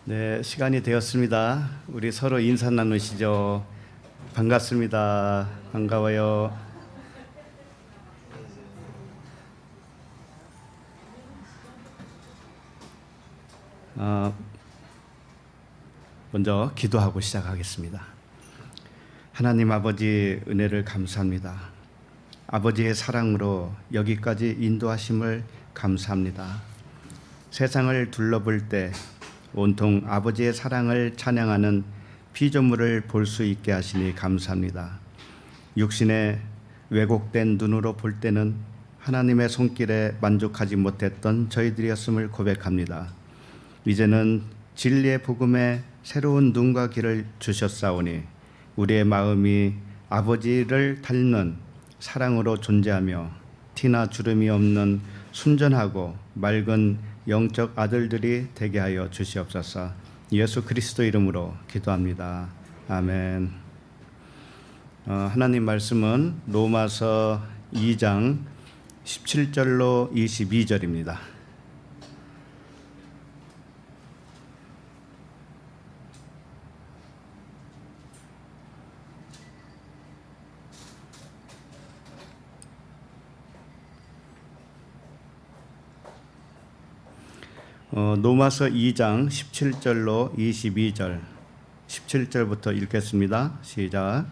네, 시간이 되었습니다. 우리 서로 인사 나누시죠. 반갑습니다. 반가워요. 먼저 기도하고 시작하겠습니다. 하나님 아버지 은혜를 감사합니다. 아버지의 사랑으로 여기까지 인도하심을 감사합니다. 세상을 둘러볼 때 온통 아버지의 사랑을 찬양하는 피조물을 볼 수 있게 하시니 감사합니다. 육신의 왜곡된 눈으로 볼 때는 하나님의 손길에 만족하지 못했던 저희들이었음을 고백합니다. 이제는 진리의 복음에 새로운 눈과 귀를 주셨사오니 우리의 마음이 아버지를 닮는 사랑으로 존재하며 티나 주름이 없는 순전하고 맑은 영적 아들들이 되게 하여 주시옵소서. 예수 그리스도 이름으로 기도합니다. 아멘. 하나님 말씀은 로마서 2장 17절로 22절입니다. 로마서 2장 17절로 22절 17절부터 읽겠습니다. 시작.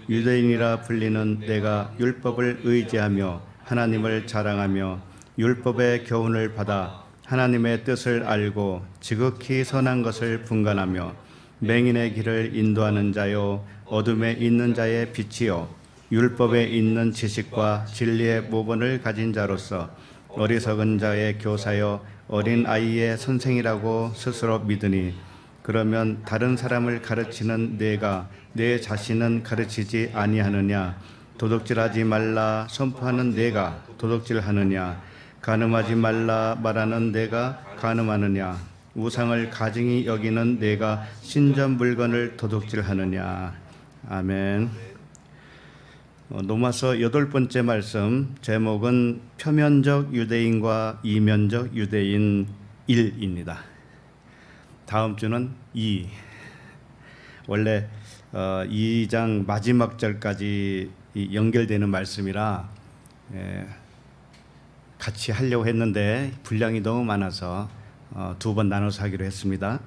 유대인이라 불리는 내가 율법을 의지하며 하나님을 자랑하며 율법의 교훈을 받아 하나님의 뜻을 알고 지극히 선한 것을 분간하며 맹인의 길을 인도하는 자요 어둠에 있는 자의 빛이요 율법에 있는 지식과 진리의 모본을 가진 자로서 어리석은 자의 교사여 어린 아이의 선생이라고 스스로 믿으니 그러면 다른 사람을 가르치는 내가 내 자신은 가르치지 아니하느냐? 도둑질하지 말라 선포하는 내가 도둑질하느냐? 간음하지 말라 말하는 내가 간음하느냐? 우상을 가증히 여기는 내가 신전 물건을 도둑질하느냐? 아멘. 로마서 8번째 말씀 제목은 표면적 유대인과 이면적 유대인 1입니다. 다음 주는 2. 원래 2장 마지막 절까지 연결되는 말씀이라 같이 하려고 했는데 분량이 너무 많아서 2번 나눠서 하기로 했습니다.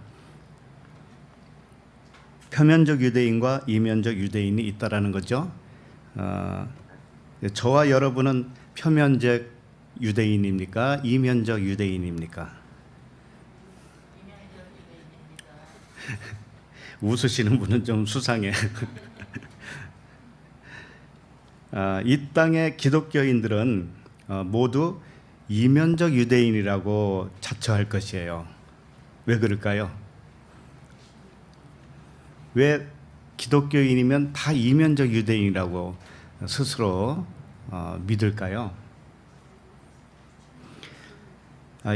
표면적 유대인과 이면적 유대인이 있다라는 거죠. 저와 여러분은 표면적 유대인입니까? 이면적 유대인입니까? 웃으시는 분은 좀 수상해. 이 땅의 기독교인들은 모두 이면적 유대인이라고 자처할 것이에요. 왜 그럴까요? 왜 기독교인이면 다 이면적 유대인이라고 스스로 믿을까요?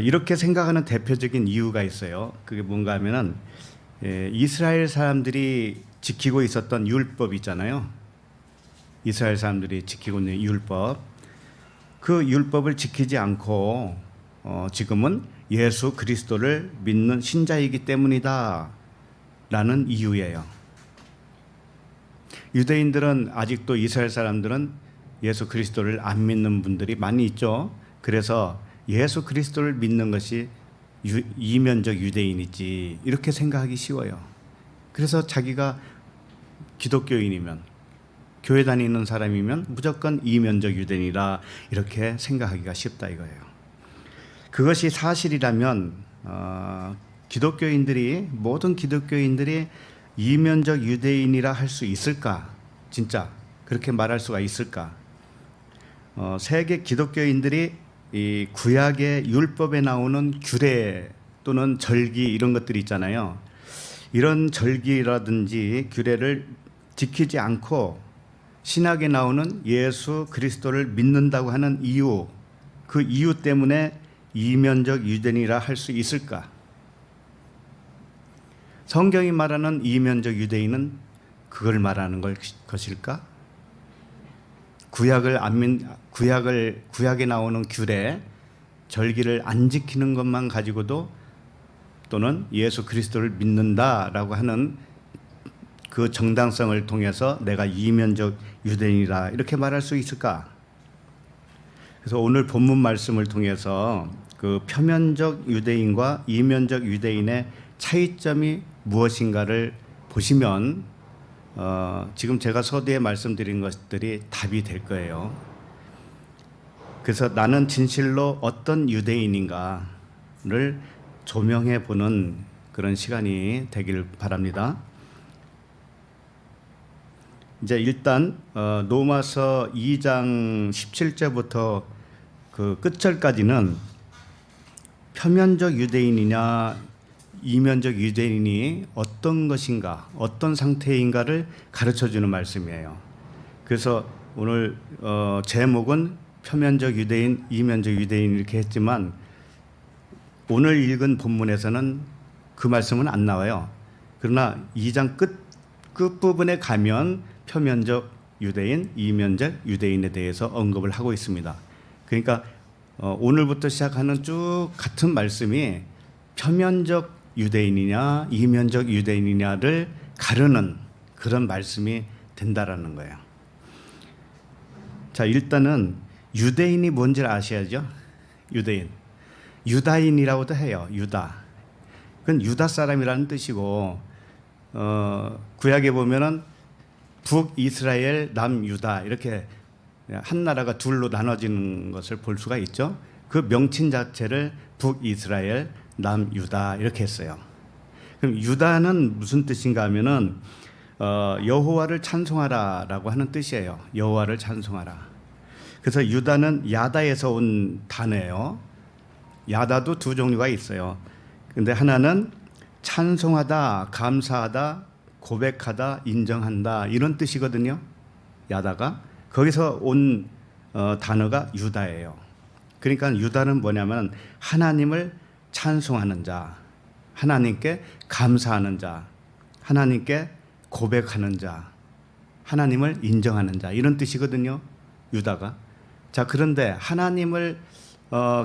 이렇게 생각하는 대표적인 이유가 있어요. 그게 뭔가 하면은 이스라엘 사람들이 지키고 있었던 율법 있잖아요. 이스라엘 사람들이 지키고 있는 율법. 그 율법을 지키지 않고 지금은 예수 그리스도를 믿는 신자이기 때문이다 라는 이유예요. 유대인들은 아직도 이스라엘 사람들은 예수 그리스도를 안 믿는 분들이 많이 있죠. 그래서 예수 그리스도를 믿는 것이 이면적 유대인이지 이렇게 생각하기 쉬워요. 그래서 자기가 기독교인이면 교회 다니는 사람이면 무조건 이면적 유대인이라 이렇게 생각하기가 쉽다 이거예요. 그것이 사실이라면 모든 기독교인들이 이면적 유대인이라 할 수 있을까? 진짜 그렇게 말할 수가 있을까? 세계 기독교인들이 이 구약의 율법에 나오는 규례 또는 절기 이런 것들이 있잖아요. 이런 절기라든지 규례를 지키지 않고 신약에 나오는 예수 그리스도를 믿는다고 하는 이유, 그 이유 때문에 이면적 유대인이라 할 수 있을까? 성경이 말하는 이면적 유대인은 그걸 말하는 것일까? 구약에 나오는 규례, 절기를 안 지키는 것만 가지고도 또는 예수 그리스도를 믿는다라고 하는 그 정당성을 통해서 내가 이면적 유대인이다 이렇게 말할 수 있을까? 그래서 오늘 본문 말씀을 통해서 그 표면적 유대인과 이면적 유대인의 차이점이 무엇인가를 보시면 지금 제가 서두에 말씀드린 것들이 답이 될 거예요. 그래서 나는 진실로 어떤 유대인인가를 조명해 보는 그런 시간이 되길 바랍니다. 이제 일단 로마서 2장 17절부터 그 끝절까지는 표면적 유대인이냐 이면적 유대인이 어떤 것인가, 어떤 상태인가를 가르쳐주는 말씀이에요. 그래서 오늘 제목은 표면적 유대인, 이면적 유대인 이렇게 했지만 오늘 읽은 본문에서는 그 말씀은 안 나와요. 그러나 2장 끝부분에 가면 표면적 유대인, 이면적 유대인에 대해서 언급을 하고 있습니다. 그러니까 오늘부터 시작하는 쭉 같은 말씀이 표면적 유대인이냐 이면적 유대인이냐를 가르는 그런 말씀이 된다라는 거예요. 자, 일단은 유대인이 뭔지를 아셔야죠. 유대인, 유다인이라고도 해요. 유다, 그건 유다 사람이라는 뜻이고 구약에 보면은 북이스라엘, 남유다 이렇게 한 나라가 둘로 나눠지는 것을 볼 수가 있죠. 그 명칭 자체를 북이스라엘, 남유다 이렇게 했어요. 그럼 유다는 무슨 뜻인가 하면은 여호와를 찬송하라라고 하는 뜻이에요. 여호와를 찬송하라. 그래서 유다는 야다에서 온 단어예요. 야다도 두 종류가 있어요. 근데 하나는 찬송하다, 감사하다, 고백하다, 인정한다 이런 뜻이거든요. 야다가 거기서 온 단어가 유다예요. 그러니까 유다는 뭐냐면 하나님을 찬송하는 자, 하나님께 감사하는 자, 하나님께 고백하는 자, 하나님을 인정하는 자 이런 뜻이거든요. 유다가. 자, 그런데 하나님을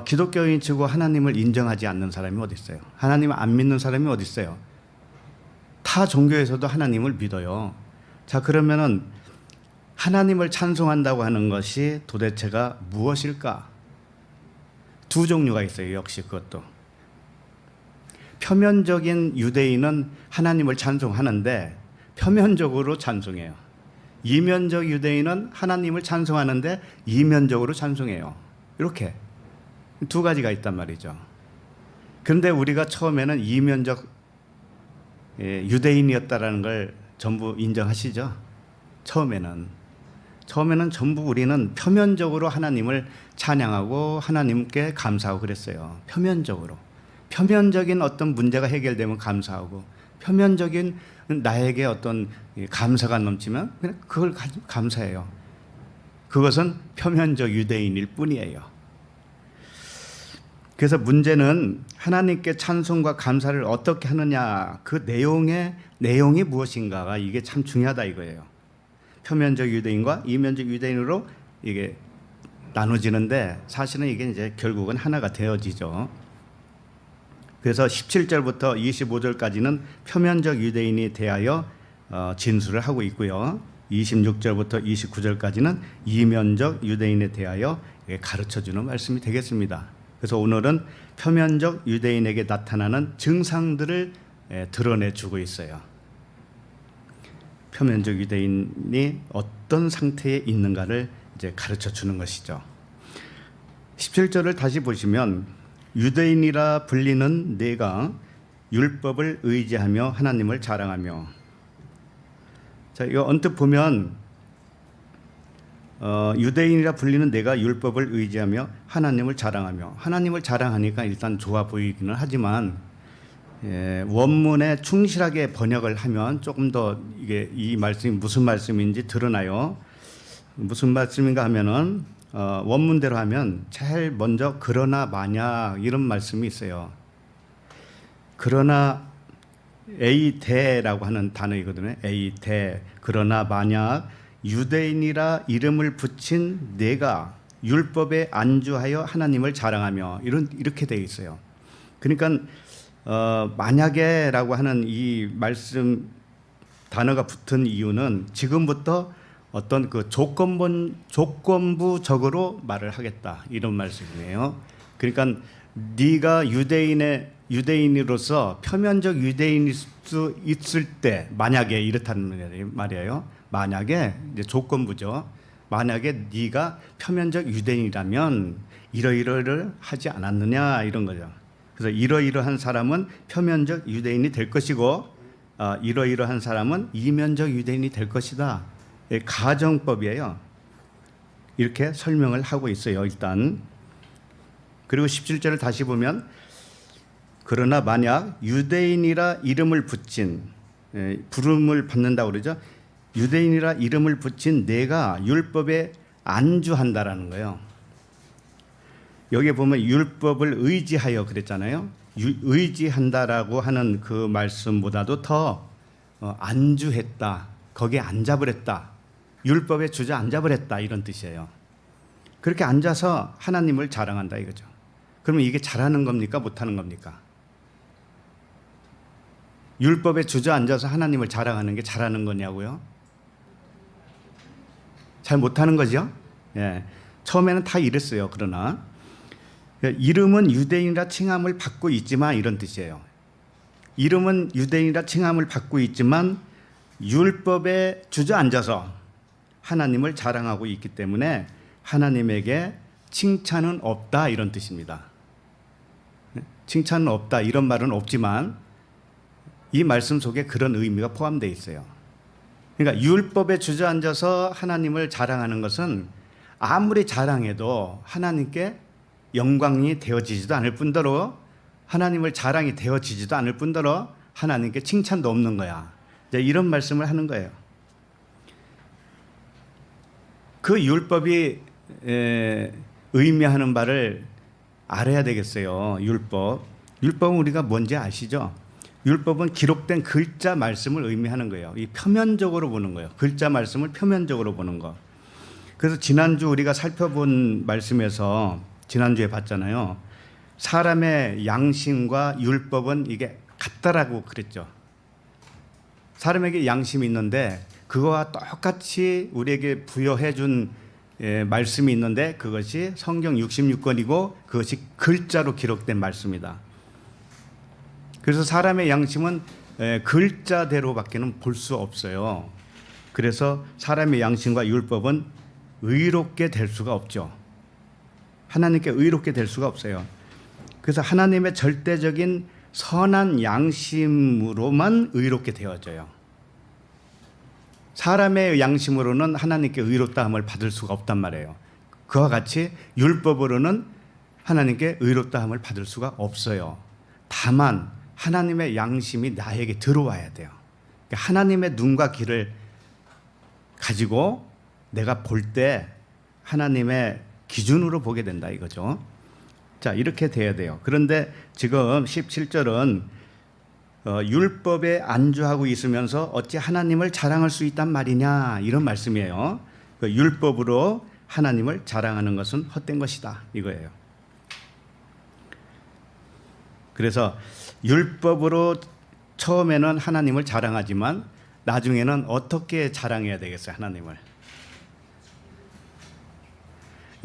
기독교인 치고 하나님을 인정하지 않는 사람이 어디 있어요? 하나님을 안 믿는 사람이 어디 있어요? 타 종교에서도 하나님을 믿어요. 자, 그러면은 하나님을 찬송한다고 하는 것이 도대체가 무엇일까? 두 종류가 있어요. 역시 그것도. 표면적인 유대인은 하나님을 찬송하는데 표면적으로 찬송해요. 이면적 유대인은 하나님을 찬송하는데 이면적으로 찬송해요. 이렇게 두 가지가 있단 말이죠. 그런데 우리가 처음에는 이면적 유대인이었다라는 걸 전부 인정하시죠? 처음에는 전부 우리는 표면적으로 하나님을 찬양하고 하나님께 감사하고 그랬어요. 표면적인 어떤 문제가 해결되면 감사하고 표면적인 나에게 어떤 감사가 넘치면 그냥 그걸 감사해요. 그것은 표면적 유대인일 뿐이에요. 그래서 문제는 하나님께 찬송과 감사를 어떻게 하느냐, 그 내용이 무엇인가가 이게 참 중요하다 이거예요. 표면적 유대인과 이면적 유대인으로 이게 나눠지는데 사실은 이게 이제 결국은 하나가 되어지죠. 그래서 17절부터 25절까지는 표면적 유대인에 대하여 진술을 하고 있고요. 26절부터 29절까지는 이면적 유대인에 대하여 가르쳐주는 말씀이 되겠습니다. 그래서 오늘은 표면적 유대인에게 나타나는 증상들을 드러내주고 있어요. 표면적 유대인이 어떤 상태에 있는가를 이제 가르쳐주는 것이죠. 17절을 다시 보시면 유대인이라 불리는 내가 율법을 의지하며 하나님을 자랑하며. 자, 이거 언뜻 보면 유대인이라 불리는 내가 율법을 의지하며 하나님을 자랑하며. 하나님을 자랑하니까 일단 좋아 보이기는 하지만 원문에 충실하게 번역을 하면 조금 더 이게 이 말씀이 무슨 말씀인지 드러나요. 무슨 말씀인가 하면은 원문대로 하면 제일 먼저 그러나 만약 이런 말씀이 있어요. 그러나 에이데라고 하는 단어이거든요. 에이데. 그러나 만약 유대인이라 이름을 붙인 내가 율법에 안주하여 하나님을 자랑하며 이렇게 되어 있어요. 그러니까 만약에라고 하는 이 말씀 단어가 붙은 이유는 지금부터 어떤 그 조건부적으로 말을 하겠다 이런 말씀이네요. 그러니까 네가 유대인으로서 표면적 유대인일 수 있을 때 만약에 이렇다는 말이에요. 만약에 이제 조건부죠. 만약에 네가 표면적 유대인이라면 이러이러를 하지 않았느냐 이런 거죠. 그래서 이러이러한 사람은 표면적 유대인이 될 것이고 이러이러한 사람은 이면적 유대인이 될 것이다. 가정법이에요. 이렇게 설명을 하고 있어요. 일단 그리고 17절을 다시 보면 그러나 만약 유대인이라 이름을 붙인 부름을 받는다고 그러죠. 유대인이라 이름을 붙인 내가 율법에 안주한다라는 거예요. 여기에 보면 율법을 의지하여 그랬잖아요. 의지한다라고 하는 그 말씀보다도 더 안주했다. 거기에 앉아버렸다. 율법에 주저앉아버렸다 이런 뜻이에요. 그렇게 앉아서 하나님을 자랑한다 이거죠. 그러면 이게 잘하는 겁니까? 못하는 겁니까? 율법에 주저앉아서 하나님을 자랑하는 게 잘하는 거냐고요? 잘 못하는 거죠? 예. 처음에는 다 이랬어요. 그러나 이름은 유대인이라 칭함을 받고 있지만 이런 뜻이에요. 이름은 유대인이라 칭함을 받고 있지만 율법에 주저앉아서 하나님을 자랑하고 있기 때문에 하나님에게 칭찬은 없다 이런 뜻입니다. 칭찬은 없다 이런 말은 없지만 이 말씀 속에 그런 의미가 포함되어 있어요. 그러니까 율법에 주저앉아서 하나님을 자랑하는 것은 아무리 자랑해도 하나님께 영광이 되어지지도 않을 뿐더러 하나님을 자랑이 되어지지도 않을 뿐더러 하나님께 칭찬도 없는 거야. 이런 말씀을 하는 거예요. 그 율법이 의미하는 바를 알아야 되겠어요. 율법은 우리가 뭔지 아시죠? 율법은 기록된 글자 말씀을 의미하는 거예요. 이 표면적으로 보는 거예요. 글자 말씀을 표면적으로 보는 거. 그래서 지난주 우리가 살펴본 말씀에서 지난주에 봤잖아요. 사람의 양심과 율법은 이게 같다라고 그랬죠. 사람에게 양심이 있는데 그거와 똑같이 우리에게 부여해 준 말씀이 있는데 그것이 성경 66권이고 그것이 글자로 기록된 말씀이다. 그래서 사람의 양심은 글자대로밖에는 볼 수 없어요. 그래서 사람의 양심과 율법은 의롭게 될 수가 없죠. 하나님께 의롭게 될 수가 없어요. 그래서 하나님의 절대적인 선한 양심으로만 의롭게 되어져요. 사람의 양심으로는 하나님께 의롭다함을 받을 수가 없단 말이에요. 그와 같이 율법으로는 하나님께 의롭다함을 받을 수가 없어요. 다만 하나님의 양심이 나에게 들어와야 돼요. 그러니까 하나님의 눈과 귀를 가지고 내가 볼 때 하나님의 기준으로 보게 된다 이거죠. 자, 이렇게 돼야 돼요. 그런데 지금 17절은 율법에 안주하고 있으면서 어찌 하나님을 자랑할 수 있단 말이냐 이런 말씀이에요. 율법으로 하나님을 자랑하는 것은 헛된 것이다 이거예요. 그래서 율법으로 처음에는 하나님을 자랑하지만 나중에는 어떻게 자랑해야 되겠어요? 하나님을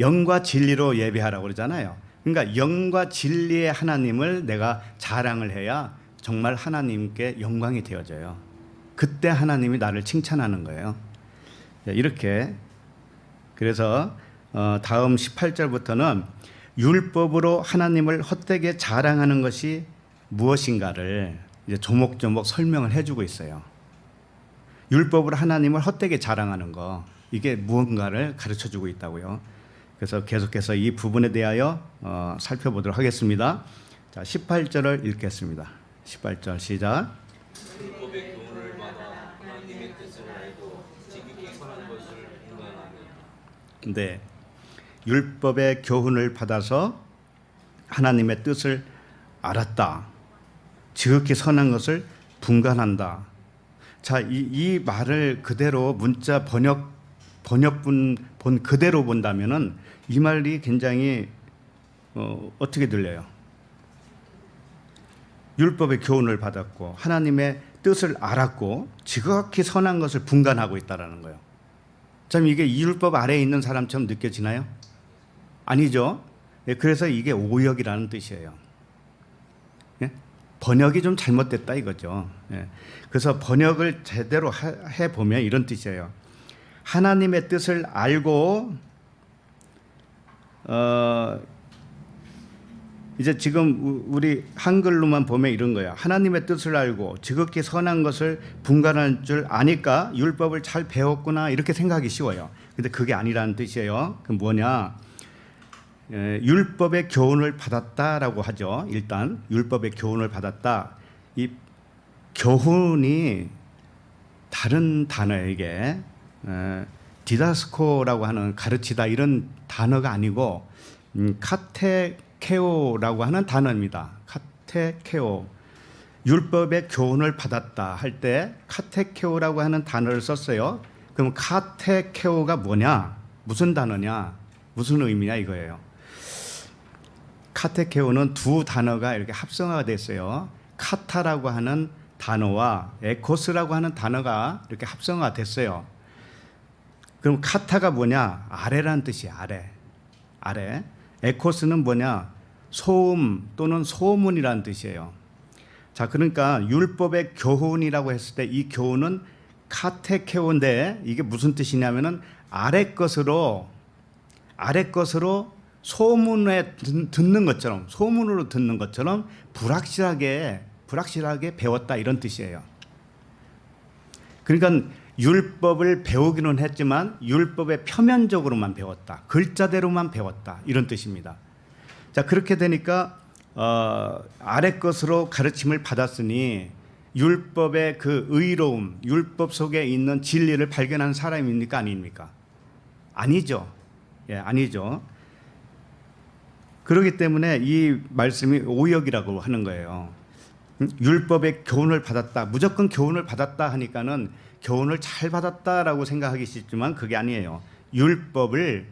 영과 진리로 예배하라고 그러잖아요. 그러니까 영과 진리의 하나님을 내가 자랑을 해야 정말 하나님께 영광이 되어져요. 그때 하나님이 나를 칭찬하는 거예요. 이렇게 그래서 다음 18절부터는 율법으로 하나님을 헛되게 자랑하는 것이 무엇인가를 이제 조목조목 설명을 해주고 있어요. 율법으로 하나님을 헛되게 자랑하는 거 이게 무언가를 가르쳐주고 있다고요. 그래서 계속해서 이 부분에 대하여 살펴보도록 하겠습니다. 자, 18절을 읽겠습니다. 18절 시작. 율법의 교훈을 받아 하나님의 뜻을 알고 지극히 선한 것을 분간하며. 네, 율법의 교훈을 받아서 하나님의 뜻을 알았다. 지극히 선한 것을 분간한다. 자, 이 말을 그대로 문자 번역본 본 그대로 본다면은 이 말이 굉장히 어떻게 들려요? 율법의 교훈을 받았고 하나님의 뜻을 알았고 지극히 선한 것을 분간하고 있다라는 거예요. 참 이게 이 율법 아래에 있는 사람처럼 느껴지나요? 아니죠. 예, 그래서 이게 오역이라는 뜻이에요. 예? 번역이 좀 잘못됐다 이거죠. 예. 그래서 번역을 제대로 해보면 이런 뜻이에요. 하나님의 뜻을 알고 이제 지금 우리 한글로만 보면 이런 거야. 하나님의 뜻을 알고 지극히 선한 것을 분간할 줄 아니까 율법을 잘 배웠구나 이렇게 생각하기 쉬워요. 근데 그게 아니라는 뜻이에요. 그 뭐냐? 율법의 교훈을 받았다라고 하죠. 일단 율법의 교훈을 받았다. 이 교훈이 다른 단어예요. 이게 디다스코라고 하는 가르치다 이런 단어가 아니고 카테케오라고 하는 단어입니다. 카테케오. 율법의 교훈을 받았다 할 때 카테케오라고 하는 단어를 썼어요. 그럼 카테케오가 뭐냐? 무슨 단어냐? 무슨 의미냐 이거예요. 카테케오는 두 단어가 이렇게 합성화가 됐어요. 카타라고 하는 단어와 에코스라고 하는 단어가 이렇게 합성화가 됐어요. 그럼 카타가 뭐냐? 아래라는 뜻이에요. 아래. 에코스는 뭐냐? 소음 또는 소문이라는 뜻이에요. 자, 그러니까 율법의 교훈이라고 했을 때 이 교훈은 카테케오인데 이게 무슨 뜻이냐면은 아래 것으로 소문에 듣는 것처럼 소문으로 듣는 것처럼 불확실하게 배웠다 이런 뜻이에요. 그러니까 율법을 배우기는 했지만 율법의 표면적으로만 배웠다. 글자대로만 배웠다. 이런 뜻입니다. 자, 그렇게 되니까 아래 것으로 가르침을 받았으니 율법의 그 의로움, 율법 속에 있는 진리를 발견한 사람입니까? 아닙니까? 아니죠. 예, 아니죠. 그렇기 때문에 이 말씀이 오역이라고 하는 거예요. 율법의 교훈을 받았다. 무조건 교훈을 받았다 하니까는 교훈을 잘 받았다라고 생각하기 쉽지만 그게 아니에요. 율법을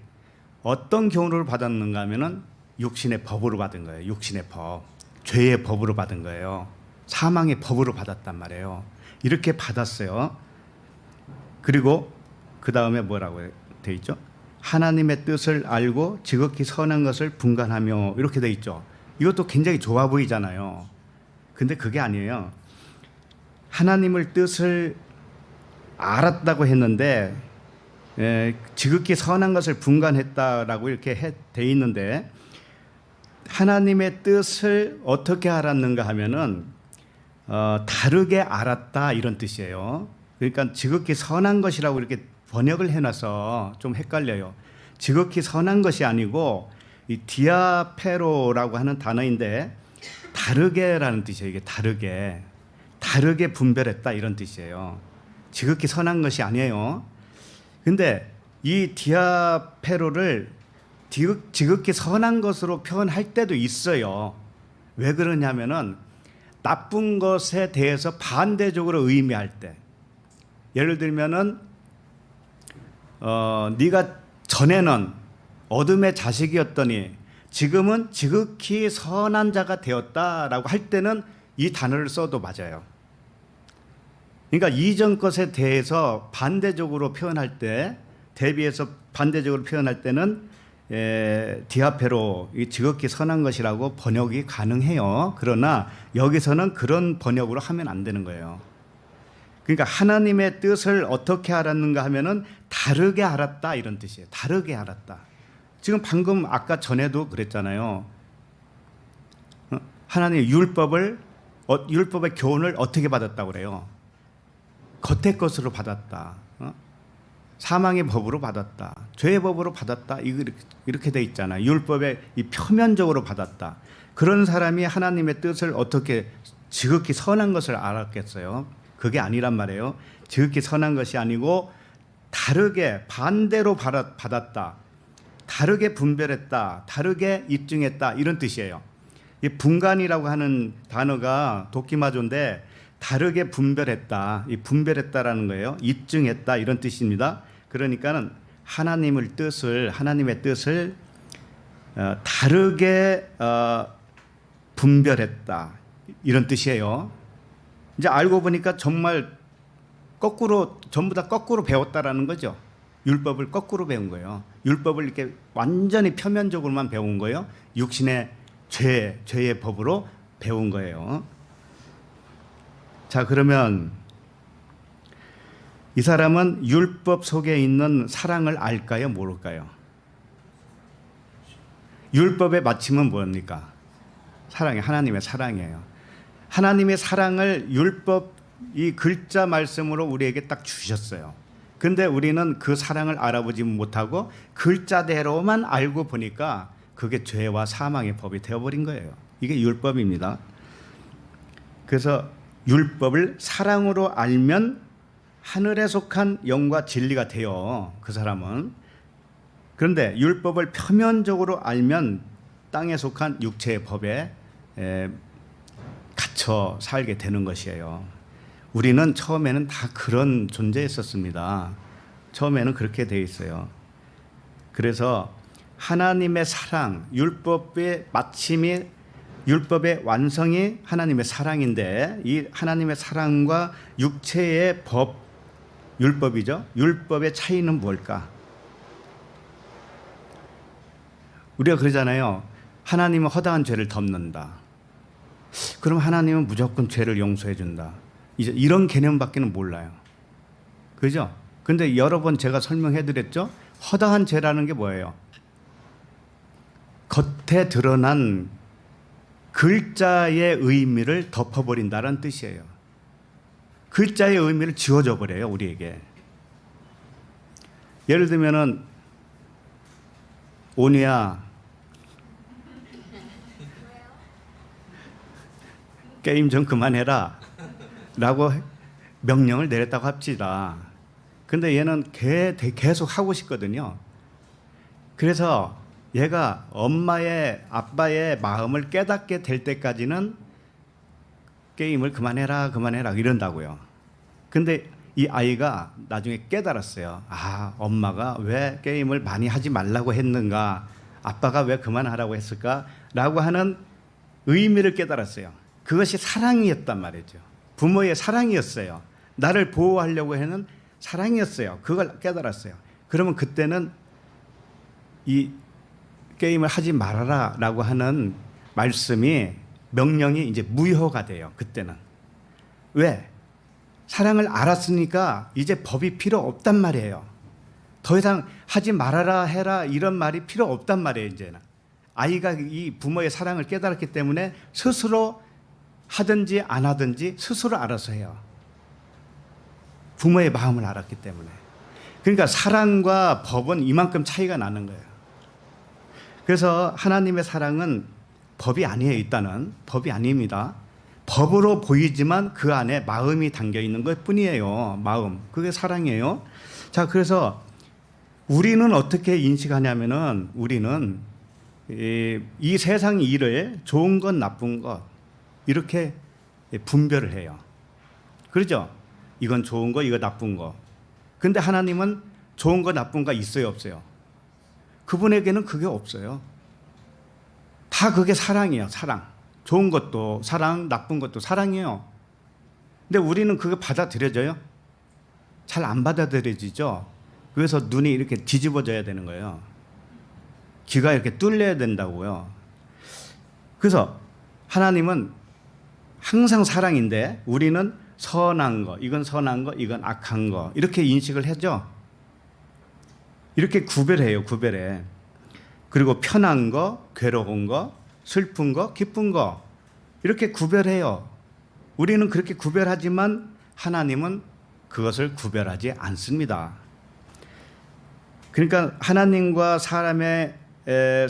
어떤 교훈을 받았는가 하면은 육신의 법으로 받은 거예요. 육신의 법. 죄의 법으로 받은 거예요. 사망의 법으로 받았단 말이에요. 이렇게 받았어요. 그리고 그 다음에 뭐라고 돼 있죠? 하나님의 뜻을 알고 지극히 선한 것을 분간하며 이렇게 돼 있죠. 이것도 굉장히 좋아 보이잖아요. 근데 그게 아니에요. 하나님의 뜻을 알았다고 했는데 지극히 선한 것을 분간했다라고 이렇게 돼 있는데 하나님의 뜻을 어떻게 알았는가 하면은 다르게 알았다 이런 뜻이에요. 그러니까 지극히 선한 것이라고 이렇게 번역을 해놔서 좀 헷갈려요. 지극히 선한 것이 아니고 이 디아페로라고 하는 단어인데 다르게라는 뜻이에요. 이게 다르게 분별했다 이런 뜻이에요. 지극히 선한 것이 아니에요. 근데 이 디아페로를 지극히 선한 것으로 표현할 때도 있어요. 왜 그러냐면은 나쁜 것에 대해서 반대적으로 의미할 때, 예를 들면은 네가 전에는 어둠의 자식이었더니 지금은 지극히 선한 자가 되었다라고 할 때는 이 단어를 써도 맞아요. 그러니까 이전 것에 대해서 반대적으로 표현할 때, 대비해서 반대적으로 표현할 때는 디아페로, 지극히 선한 것이라고 번역이 가능해요. 그러나 여기서는 그런 번역으로 하면 안 되는 거예요. 그러니까 하나님의 뜻을 어떻게 알았는가 하면은 다르게 알았다 이런 뜻이에요. 다르게 알았다. 지금 방금 아까 전에도 그랬잖아요. 하나님의 율법의 교훈을 어떻게 받았다고 그래요? 겉의 것으로 받았다. 사망의 법으로 받았다. 죄의 법으로 받았다. 이렇게 돼 있잖아요. 율법의 이 표면적으로 받았다. 그런 사람이 하나님의 뜻을 어떻게 지극히 선한 것을 알았겠어요? 그게 아니란 말이에요. 지극히 선한 것이 아니고 다르게 반대로 받았다. 다르게 분별했다. 다르게 입증했다. 이런 뜻이에요. 이 분간이라고 하는 단어가 도끼마조인데 다르게 분별했다. 이 분별했다라는 거예요. 입증했다 이런 뜻입니다. 그러니까는 하나님의 뜻을 다르게 분별했다. 이런 뜻이에요. 이제 알고 보니까 정말 거꾸로 전부 다 거꾸로 배웠다라는 거죠. 율법을 거꾸로 배운 거예요. 율법을 이렇게 완전히 표면적으로만 배운 거예요. 육신의 죄의 법으로 배운 거예요. 자, 그러면 이 사람은 율법 속에 있는 사랑을 알까요? 모를까요? 율법의 마침은 뭡니까? 사랑이 하나님의 사랑이에요. 하나님의 사랑을 율법 이 글자 말씀으로 우리에게 딱 주셨어요. 근데 우리는 그 사랑을 알아보지 못하고 글자대로만 알고 보니까 그게 죄와 사망의 법이 되어버린 거예요. 이게 율법입니다. 그래서 율법을 사랑으로 알면 하늘에 속한 영과 진리가 돼요. 그 사람은. 그런데 율법을 표면적으로 알면 땅에 속한 육체의 법에 갇혀 살게 되는 것이에요. 우리는 처음에는 다 그런 존재였었습니다. 처음에는 그렇게 되어 있어요. 그래서 하나님의 사랑, 율법의 마침이 율법의 완성이 하나님의 사랑인데 이 하나님의 사랑과 육체의 법, 율법이죠. 율법의 차이는 뭘까? 우리가 그러잖아요. 하나님은 허다한 죄를 덮는다. 그럼 하나님은 무조건 죄를 용서해 준다. 이제 이런 개념밖에는 몰라요. 그죠? 근데 여러 번 제가 설명해 드렸죠? 허다한 죄라는 게 뭐예요? 겉에 드러난 글자의 의미를 덮어버린다는 뜻이에요. 글자의 의미를 지워줘 버려요, 우리에게. 예를 들면은 온유야, 게임 좀 그만해라 라고 명령을 내렸다고 합시다. 근데 얘는 계속 하고 싶거든요. 그래서 얘가 엄마의 아빠의 마음을 깨닫게 될 때까지는 게임을 그만해라 이런다고요. 근데 이 아이가 나중에 깨달았어요. 아, 엄마가 왜 게임을 많이 하지 말라고 했는가, 아빠가 왜 그만하라고 했을까 라고 하는 의미를 깨달았어요. 그것이 사랑이었단 말이죠. 부모의 사랑이었어요. 나를 보호하려고 하는 사랑이었어요. 그걸 깨달았어요. 그러면 그때는 이 게임을 하지 말아라 라고 하는 말씀이, 명령이 이제 무효가 돼요. 그때는. 왜? 사랑을 알았으니까 이제 법이 필요 없단 말이에요. 더 이상 하지 말아라 해라 이런 말이 필요 없단 말이에요. 이제는 아이가 이 부모의 사랑을 깨달았기 때문에 스스로 하든지 안 하든지 스스로 알아서 해요. 부모의 마음을 알았기 때문에. 그러니까 사랑과 법은 이만큼 차이가 나는 거예요. 그래서 하나님의 사랑은 법이 아니에요. 일단은 법이 아닙니다. 법으로 보이지만 그 안에 마음이 담겨 있는 것 뿐이에요. 마음. 그게 사랑이에요. 자, 그래서 우리는 어떻게 인식하냐면은 우리는 이 세상 일을 좋은 것 나쁜 것 이렇게 분별을 해요. 그렇죠? 이건 좋은 거, 이거 나쁜 거. 근데 하나님은 좋은 거, 나쁜 거 있어요, 없어요? 그분에게는 그게 없어요. 다 그게 사랑이에요, 사랑. 좋은 것도 사랑, 나쁜 것도 사랑이에요. 근데 우리는 그거 받아들여져요? 잘 안 받아들여지죠? 그래서 눈이 이렇게 뒤집어져야 되는 거예요. 귀가 이렇게 뚫려야 된다고요. 그래서 하나님은 항상 사랑인데 우리는 선한 거, 이건 선한 거, 이건 악한 거 이렇게 인식을 하죠. 이렇게 구별해요, 구별해. 그리고 편한 거, 괴로운 거, 슬픈 거, 기쁜 거 이렇게 구별해요. 우리는 그렇게 구별하지만 하나님은 그것을 구별하지 않습니다. 그러니까 하나님과 사람의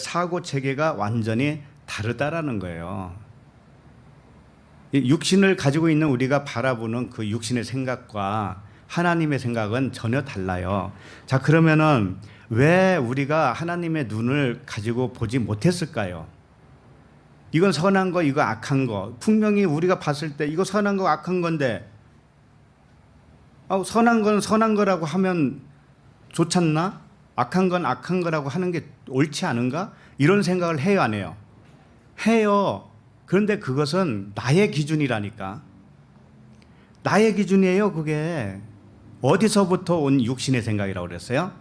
사고 체계가 완전히 다르다라는 거예요. 육신을 가지고 있는 우리가 바라보는 그 육신의 생각과 하나님의 생각은 전혀 달라요. 자, 그러면은 왜 우리가 하나님의 눈을 가지고 보지 못했을까요? 이건 선한 거, 이거 악한 거. 분명히 우리가 봤을 때 이거 선한 거, 악한 건데 선한 건 선한 거라고 하면 좋잖나? 악한 건 악한 거라고 하는 게 옳지 않은가? 이런 생각을 해요, 안 해요? 해요. 그런데 그것은 나의 기준이라니까. 나의 기준이에요. 그게 어디서부터 온 육신의 생각이라고 그랬어요?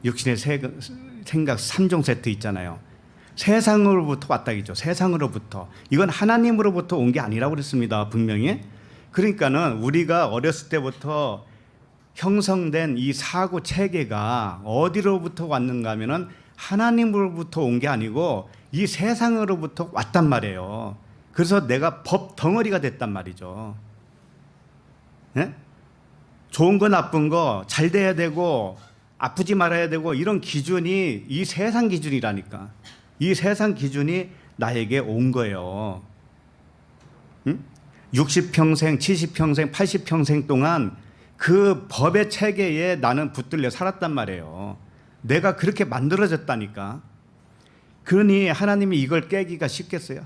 육신의 생각 3종 세트 있잖아요. 세상으로부터 왔다 이죠. 세상으로부터. 이건 하나님으로부터 온 게 아니라고 그랬습니다. 분명히. 그러니까는 우리가 어렸을 때부터 형성된 이 사고 체계가 어디로부터 왔는가 하면은 하나님으로부터 온 게 아니고 이 세상으로부터 왔단 말이에요. 그래서 내가 법 덩어리가 됐단 말이죠. 예? 좋은 거 나쁜 거 잘 돼야 되고 아프지 말아야 되고 이런 기준이 이 세상 기준이라니까. 이 세상 기준이 나에게 온 거예요. 응? 60평생, 70평생, 80평생 동안 그 법의 체계에 나는 붙들려 살았단 말이에요. 내가 그렇게 만들어졌다니까. 그러니 하나님이 이걸 깨기가 쉽겠어요?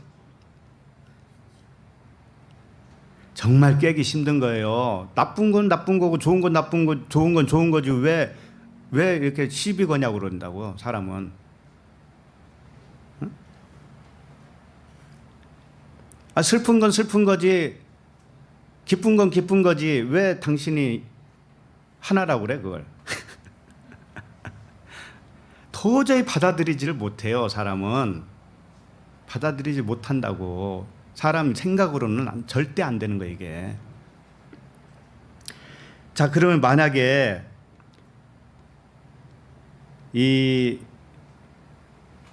정말 깨기 힘든 거예요. 나쁜 건 나쁜 거고 좋은 건 나쁜 거, 좋은 건 좋은 거지 왜 이렇게 시비 거냐고 그런다고 사람은. 응? 아, 슬픈 건 슬픈 거지 기쁜 건 기쁜 거지 왜 당신이 하나라고 그래 그걸. 도저히 받아들이지를 못해요. 사람은 받아들이지 못한다고. 사람 생각으로는 절대 안 되는 거예요 이게. 자, 그러면 만약에 이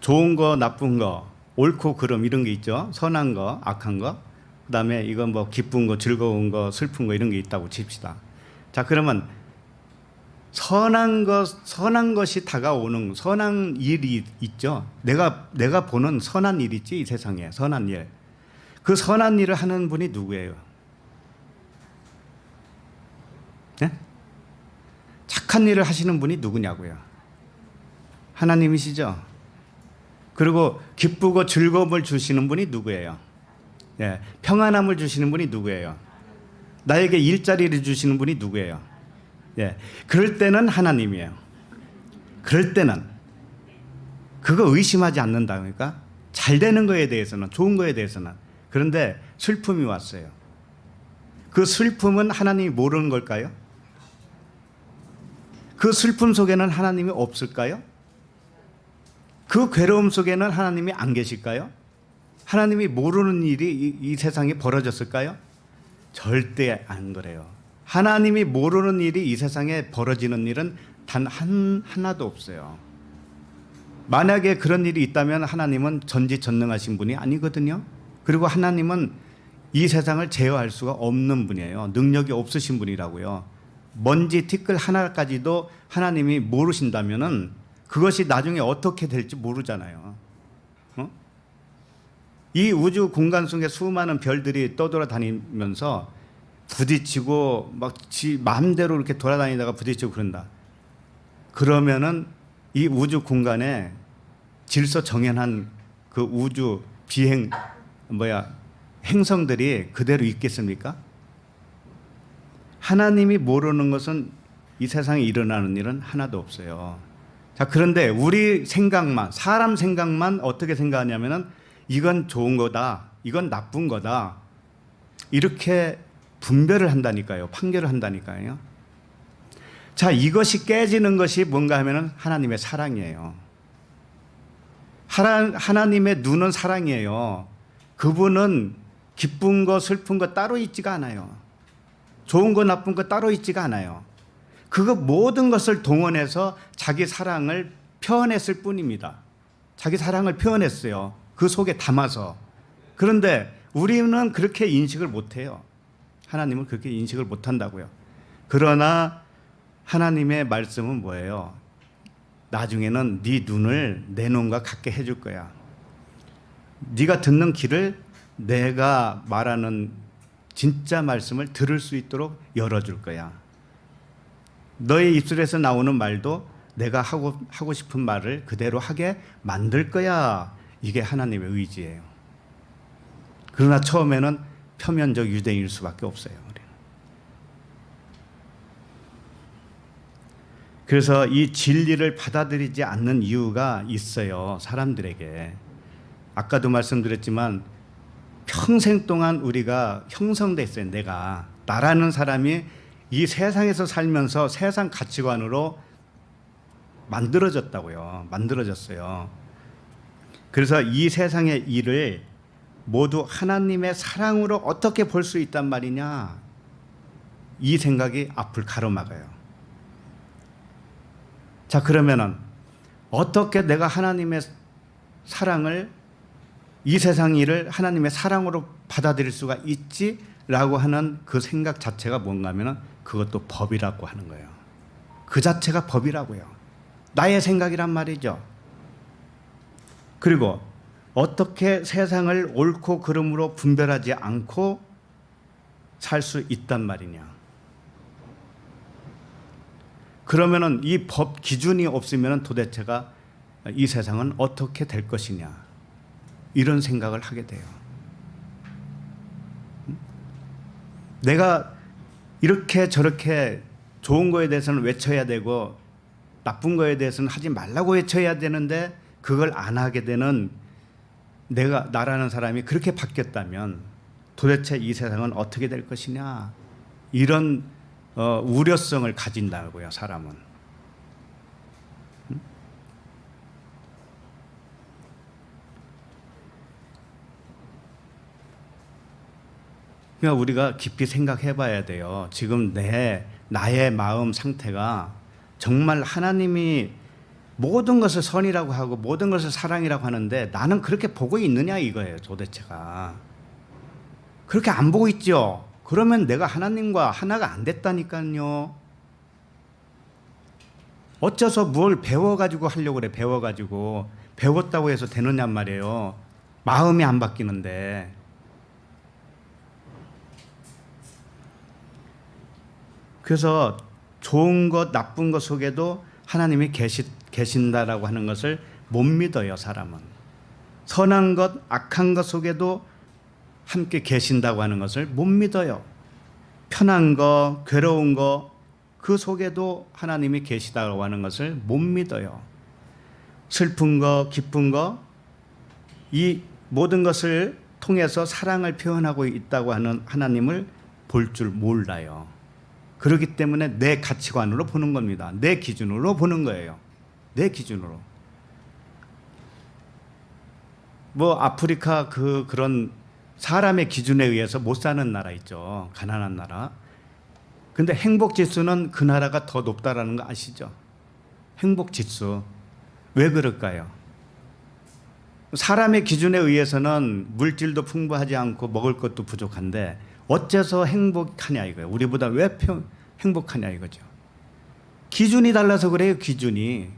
좋은 거 나쁜 거 옳고 그름 이런 게 있죠. 선한 거 악한 거, 그다음에 이건 뭐 기쁜 거 즐거운 거 슬픈 거 이런 게 있다고 칩시다. 자, 그러면 선한 것이 다가오는 선한 일이 있죠. 내가 보는 선한 일 있지 이 세상에. 선한 일. 그 선한 일을 하는 분이 누구예요? 네? 착한 일을 하시는 분이 누구냐고요? 하나님이시죠. 그리고 기쁘고 즐거움을 주시는 분이 누구예요? 예, 평안함을 주시는 분이 누구예요? 나에게 일자리를 주시는 분이 누구예요? 예, 그럴 때는 하나님이에요. 그럴 때는 그거 의심하지 않는다. 그러니까 잘 되는 거에 대해서는, 좋은 거에 대해서는. 그런데 슬픔이 왔어요. 그 슬픔은 하나님이 모르는 걸까요? 그 슬픔 속에는 하나님이 없을까요? 그 괴로움 속에는 하나님이 안 계실까요? 하나님이 모르는 일이 이 세상에 벌어졌을까요? 절대 안 그래요. 하나님이 모르는 일이 이 세상에 벌어지는 일은 단 하나도 없어요. 만약에 그런 일이 있다면 하나님은 전지전능하신 분이 아니거든요. 그리고 하나님은 이 세상을 제어할 수가 없는 분이에요. 능력이 없으신 분이라고요. 먼지 티끌 하나까지도 하나님이 모르신다면은 그것이 나중에 어떻게 될지 모르잖아요. 이 우주 공간 속에 수많은 별들이 떠돌아다니면서 부딪히고 막 지 마음대로 이렇게 돌아다니다가 부딪히고 그런다. 그러면은 이 우주 공간에 질서 정연한 그 우주 비행 행성들이 그대로 있겠습니까? 하나님이 모르는 것은 이 세상에 일어나는 일은 하나도 없어요. 자, 그런데 우리 생각만, 사람 생각만 어떻게 생각하냐면은 이건 좋은 거다, 이건 나쁜 거다, 이렇게 분별을 한다니까요. 판결을 한다니까요. 자, 이것이 깨지는 것이 뭔가 하면은 하나님의 사랑이에요. 하나님의 눈은 사랑이에요. 그분은 기쁜 거 슬픈 거 따로 있지가 않아요. 좋은 거 나쁜 거 따로 있지가 않아요. 그거 모든 것을 동원해서 자기 사랑을 표현했을 뿐입니다. 자기 사랑을 표현했어요. 그 속에 담아서. 그런데 우리는 그렇게 인식을 못해요. 하나님은 그렇게 인식을 못한다고요. 그러나 하나님의 말씀은 뭐예요? 나중에는 네 눈을 내 눈과 같게 해줄 거야. 네가 듣는 귀를 내가 말하는 진짜 말씀을 들을 수 있도록 열어줄 거야. 너의 입술에서 나오는 말도 내가 하고 싶은 말을 그대로 하게 만들 거야. 이게 하나님의 의지예요. 그러나 처음에는 표면적 유대인일 수밖에 없어요. 그래서 이 진리를 받아들이지 않는 이유가 있어요. 사람들에게. 아까도 말씀드렸지만 평생 동안 우리가 형성됐어요. 나라는 사람이 이 세상에서 살면서 세상 가치관으로 만들어졌어요. 그래서 이 세상의 일을 모두 하나님의 사랑으로 어떻게 볼 수 있단 말이냐, 이 생각이 앞을 가로막아요. 자, 그러면은 어떻게 내가 하나님의 사랑을, 이 세상 일을 하나님의 사랑으로 받아들일 수가 있지라고 하는 그 생각 자체가 뭔가 하면은 그것도 법이라고 하는 거예요. 그 자체가 법이라고요. 나의 생각이란 말이죠. 그리고 어떻게 세상을 옳고 그름으로 분별하지 않고 살 수 있단 말이냐. 그러면은 이 법 기준이 없으면 도대체가 이 세상은 어떻게 될 것이냐, 이런 생각을 하게 돼요. 내가 이렇게 저렇게 좋은 거에 대해서는 외쳐야 되고 나쁜 거에 대해서는 하지 말라고 외쳐야 되는데 그걸 안 하게 되는 나라는 사람이 그렇게 바뀌었다면 도대체 이 세상은 어떻게 될 것이냐, 이런 우려성을 가진다고요, 사람은. 그러니까 우리가 깊이 생각해 봐야 돼요. 지금 나의 마음 상태가 정말 하나님이 모든 것을 선이라고 하고 모든 것을 사랑이라고 하는데 나는 그렇게 보고 있느냐, 이거예요, 도대체가. 그렇게 안 보고 있죠. 그러면 내가 하나님과 하나가 안 됐다니까요. 어째서 뭘 배워가지고 하려고 그래. 배웠다고 해서 되느냐 말이에요. 마음이 안 바뀌는데. 그래서 좋은 것 나쁜 것 속에도 하나님이 계신다라고 하는 것을 못 믿어요, 사람은. 선한 것 악한 것 속에도 함께 계신다고 하는 것을 못 믿어요. 편한 거 괴로운 거 그 속에도 하나님이 계시다고 하는 것을 못 믿어요. 슬픈 거 기쁜 거, 이 모든 것을 통해서 사랑을 표현하고 있다고 하는 하나님을 볼 줄 몰라요. 그렇기 때문에 내 가치관으로 보는 겁니다. 내 기준으로 보는 거예요. 내 기준으로. 뭐 아프리카 그런 사람의 기준에 의해서 못 사는 나라 있죠. 가난한 나라. 근데 행복 지수는 그 나라가 더 높다라는 거 아시죠? 행복 지수. 왜 그럴까요? 사람의 기준에 의해서는 물질도 풍부하지 않고 먹을 것도 부족한데 어째서 행복하냐 이거예요. 우리보다 왜 행복하냐 이거죠. 기준이 달라서 그래요. 기준이.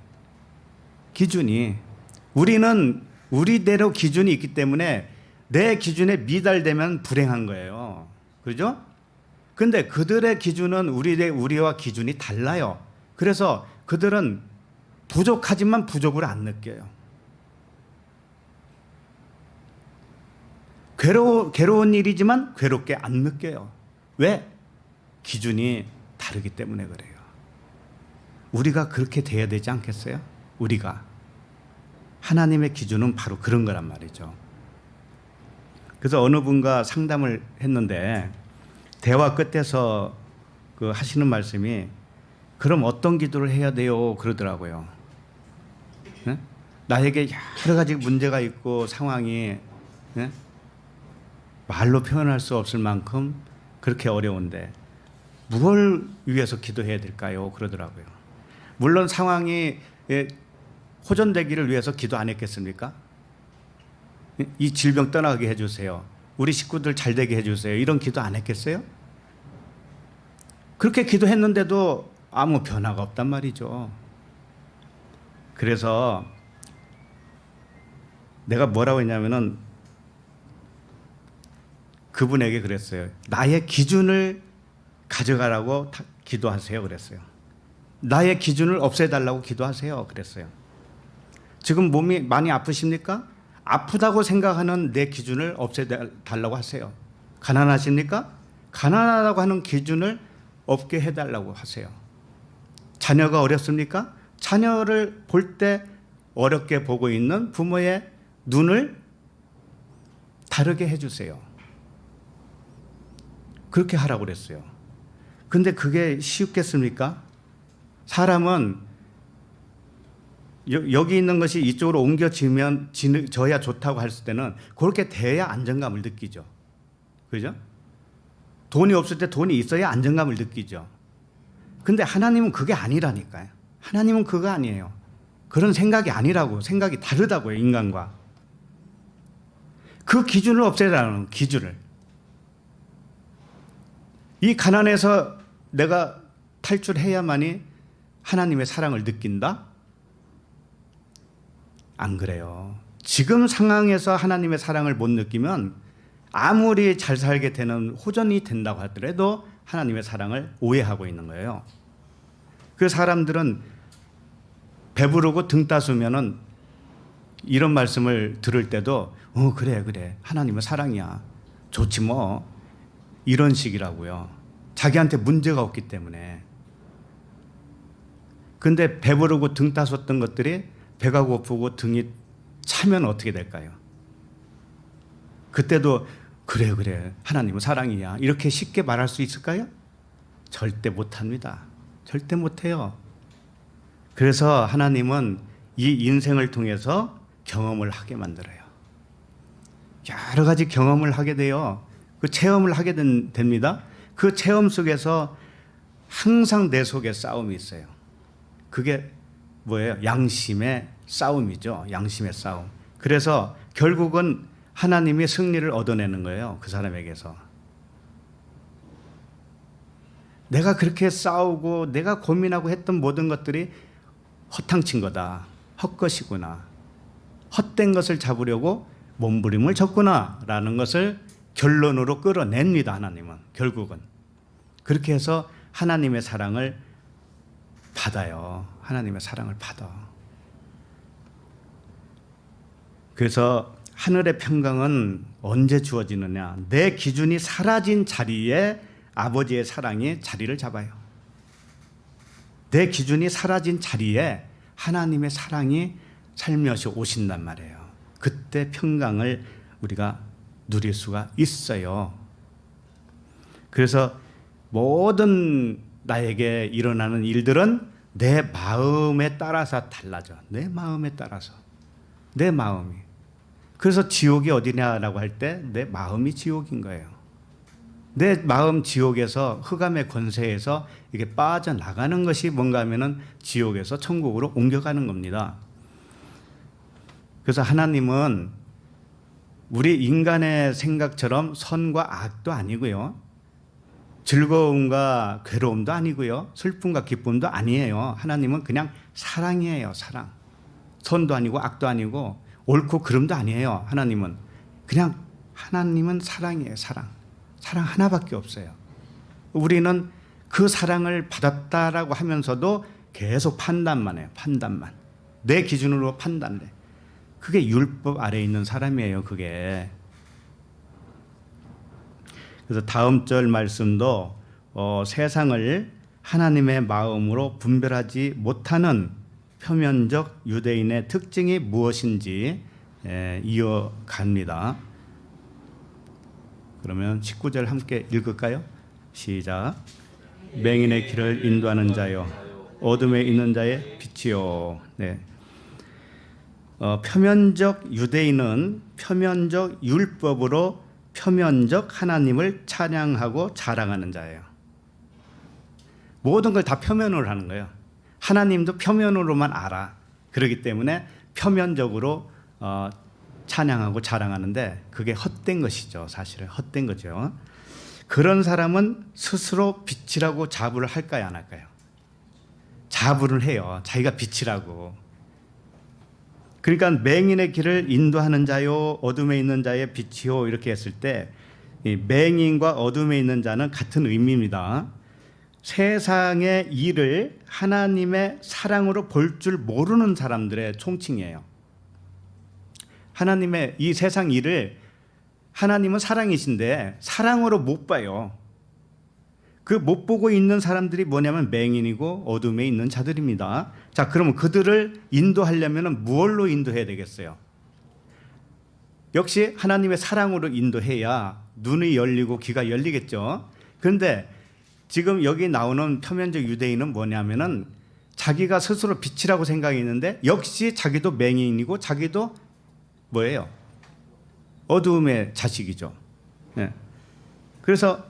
우리는 우리대로 기준이 있기 때문에 내 기준에 미달되면 불행한 거예요. 그렇죠? 근데 그들의 기준은 우리와 기준이 달라요. 그래서 그들은 부족하지만 부족을 안 느껴요. 괴로운 일이지만 괴롭게 안 느껴요. 왜? 기준이 다르기 때문에 그래요. 우리가 그렇게 돼야 되지 않겠어요? 우리가. 하나님의 기준은 바로 그런 거란 말이죠. 그래서 어느 분과 상담을 했는데 대화 끝에서 하시는 말씀이 그럼 어떤 기도를 해야 돼요? 그러더라고요. 네? 나에게 여러 가지 문제가 있고 상황이 네? 말로 표현할 수 없을 만큼 그렇게 어려운데 무엇을 위해서 기도해야 될까요? 그러더라고요. 물론 상황이 호전되기를 위해서 기도 안 했겠습니까? 이 질병 떠나게 해주세요. 우리 식구들 잘 되게 해주세요. 이런 기도 안 했겠어요? 그렇게 기도했는데도 아무 변화가 없단 말이죠. 그래서 내가 뭐라고 했냐면은 그분에게 그랬어요. 나의 기준을 가져가라고 기도하세요. 그랬어요. 나의 기준을 없애달라고 기도하세요. 그랬어요. 지금 몸이 많이 아프십니까? 아프다고 생각하는 내 기준을 없애달라고 하세요. 가난하십니까? 가난하다고 하는 기준을 없게 해달라고 하세요. 자녀가 어렵습니까? 자녀를 볼 때 어렵게 보고 있는 부모의 눈을 다르게 해주세요. 그렇게 하라고 그랬어요. 근데 그게 쉽겠습니까? 사람은 여기 있는 것이 이쪽으로 옮겨지면 져야 좋다고 했을 때는 그렇게 돼야 안정감을 느끼죠. 그죠? 돈이 없을 때 돈이 있어야 안정감을 느끼죠. 근데 하나님은 그게 아니라니까요. 하나님은 그거 아니에요. 그런 생각이 아니라고, 생각이 다르다고요, 인간과. 그 기준을 없애라는 기준을. 이 가난에서 내가 탈출해야만이 하나님의 사랑을 느낀다? 안 그래요. 지금 상황에서 하나님의 사랑을 못 느끼면 아무리 잘 살게 되는 호전이 된다고 하더라도 하나님의 사랑을 오해하고 있는 거예요. 그 사람들은 배부르고 등 따수면은 이런 말씀을 들을 때도 그래 하나님은 사랑이야 좋지 뭐 이런 식이라고요. 자기한테 문제가 없기 때문에. 근데 배부르고 등 따숩던 것들이 배가 고프고 등이 차면 어떻게 될까요? 그때도 그래 하나님은 사랑이야 이렇게 쉽게 말할 수 있을까요? 절대 못합니다. 절대 못해요. 그래서 하나님은 이 인생을 통해서 경험을 하게 만들어요. 여러 가지 경험을 하게 돼요. 그 체험을 하게 됩니다. 그 체험 속에서 항상 내 속에 싸움이 있어요. 그게 뭐예요? 양심의 싸움이죠. 양심의 싸움. 그래서 결국은 하나님이 승리를 얻어내는 거예요. 그 사람에게서. 내가 그렇게 싸우고 내가 고민하고 했던 모든 것들이 허탕친 거다. 헛것이구나. 헛된 것을 잡으려고 몸부림을 쳤구나 라는 것을 결론으로 끌어냅니다. 하나님은 결국은. 그렇게 해서 하나님의 사랑을 받아요. 하나님의 사랑을 받아. 그래서 하늘의 평강은 언제 주어지느냐? 내 기준이 사라진 자리에 아버지의 사랑이 자리를 잡아요. 내 기준이 사라진 자리에 하나님의 사랑이 살며시 오신단 말이에요. 그때 평강을 우리가 누릴 수가 있어요. 그래서 모든 나에게 일어나는 일들은 내 마음에 따라서 달라져. 내 마음에 따라서. 내 마음이. 그래서 지옥이 어디냐라고 할 때 내 마음이 지옥인 거예요. 내 마음 지옥에서 흑암의 권세에서 이게 빠져나가는 것이 뭔가 하면은 지옥에서 천국으로 옮겨가는 겁니다. 그래서 하나님은 우리 인간의 생각처럼 선과 악도 아니고요. 즐거움과 괴로움도 아니고요. 슬픔과 기쁨도 아니에요. 하나님은 그냥 사랑이에요. 사랑. 선도 아니고 악도 아니고 옳고 그름도 아니에요. 하나님은 그냥 하나님은 사랑이에요. 사랑. 사랑 하나밖에 없어요. 우리는 그 사랑을 받았다라고 하면서도 계속 판단만 해요. 판단만. 내 기준으로 판단해. 그게 율법 아래에 있는 사람이에요. 그게. 그래서 다음 절 말씀도 세상을 하나님의 마음으로 분별하지 못하는 표면적 유대인의 특징이 무엇인지 이어갑니다. 그러면 19절 함께 읽을까요? 시작. 맹인의 길을 인도하는 자요, 어둠에 있는 자의 빛이요. 네. 표면적 유대인은 표면적 율법으로 표면적 하나님을 찬양하고 자랑하는 자예요. 모든 걸 다 표면으로 하는 거예요. 하나님도 표면으로만 알아. 그렇기 때문에 표면적으로 찬양하고 자랑하는데 그게 헛된 것이죠. 사실은 헛된 거죠. 그런 사람은 스스로 빛이라고 자부를 할까요? 안 할까요? 자부를 해요. 자기가 빛이라고. 그러니까 맹인의 길을 인도하는 자요, 어둠에 있는 자의 빛이요 이렇게 했을 때 이 맹인과 어둠에 있는 자는 같은 의미입니다. 세상의 일을 하나님의 사랑으로 볼 줄 모르는 사람들의 총칭이에요. 하나님의 이 세상 일을 하나님은 사랑이신데 사랑으로 못 봐요. 그 못 보고 있는 사람들이 뭐냐면 맹인이고 어둠에 있는 자들입니다. 자, 그러면 그들을 인도하려면 무엇로 인도해야 되겠어요? 역시 하나님의 사랑으로 인도해야 눈이 열리고 귀가 열리겠죠. 그런데 지금 여기 나오는 표면적 유대인은 뭐냐면은 자기가 스스로 빛이라고 생각했는데 역시 자기도 맹인이고 자기도 뭐예요? 어두움의 자식이죠. 예. 그래서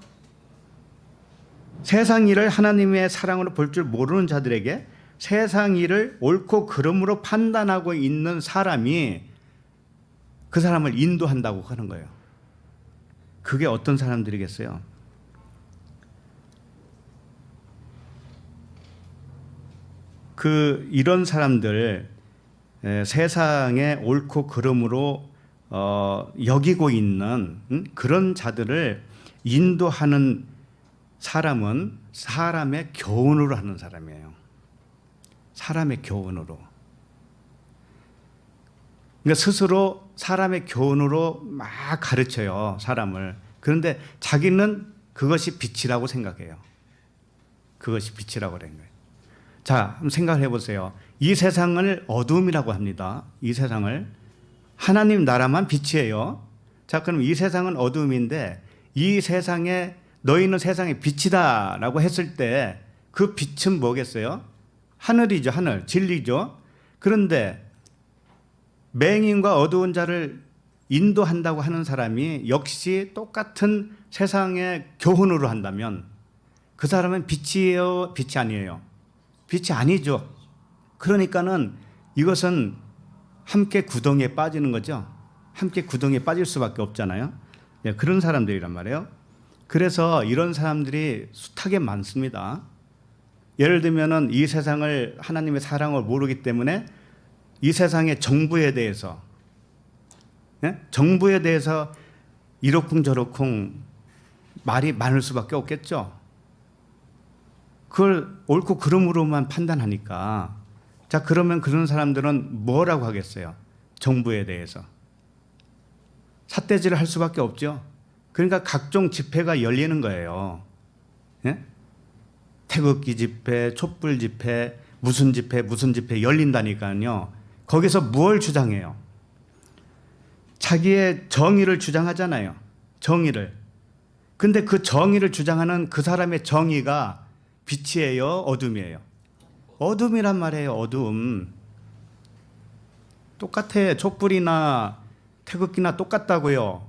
세상 일을 하나님의 사랑으로 볼 줄 모르는 자들에게 세상 일을 옳고 그름으로 판단하고 있는 사람이 그 사람을 인도한다고 하는 거예요. 그게 어떤 사람들이겠어요? 이런 사람들, 세상에 옳고 그름으로 여기고 있는 그런 자들을 인도하는 사람은 사람의 교훈으로 하는 사람이에요. 사람의 교훈으로. 그러니까 스스로 사람의 교훈으로 막 가르쳐요, 사람을. 그런데 자기는 그것이 빛이라고 생각해요. 그것이 빛이라고 그런 거예요. 자, 한번 생각을 해보세요. 이 세상을 어둠이라고 합니다. 이 세상을. 하나님 나라만 빛이에요. 자, 그럼 이 세상은 어둠인데 이 세상에 너희는 세상의 빛이다 라고 했을 때 그 빛은 뭐겠어요? 하늘이죠. 하늘. 진리죠. 그런데 맹인과 어두운 자를 인도한다고 하는 사람이 역시 똑같은 세상의 교훈으로 한다면 그 사람은 빛이에요? 빛이 아니에요? 빛이 아니죠. 그러니까는 이것은 함께 구덩이에 빠지는 거죠. 함께 구덩이에 빠질 수밖에 없잖아요. 네, 그런 사람들이란 말이에요. 그래서 이런 사람들이 숱하게 많습니다. 예를 들면은 이 세상을 하나님의 사랑을 모르기 때문에 이 세상의 정부에 대해서, 네? 정부에 대해서 이러쿵저러쿵 말이 많을 수밖에 없겠죠. 그걸 옳고 그름으로만 판단하니까. 자, 그러면 그런 사람들은 뭐라고 하겠어요? 정부에 대해서. 삿대질을 할 수밖에 없죠. 그러니까 각종 집회가 열리는 거예요. 예? 태극기 집회, 촛불 집회, 무슨 집회 열린다니까요. 거기서 뭘 주장해요? 자기의 정의를 주장하잖아요. 정의를. 근데 그 정의를 주장하는 그 사람의 정의가 빛이에요? 어둠이에요? 어둠이란 말이에요. 어둠. 똑같아. 촛불이나 태극기나 똑같다고요.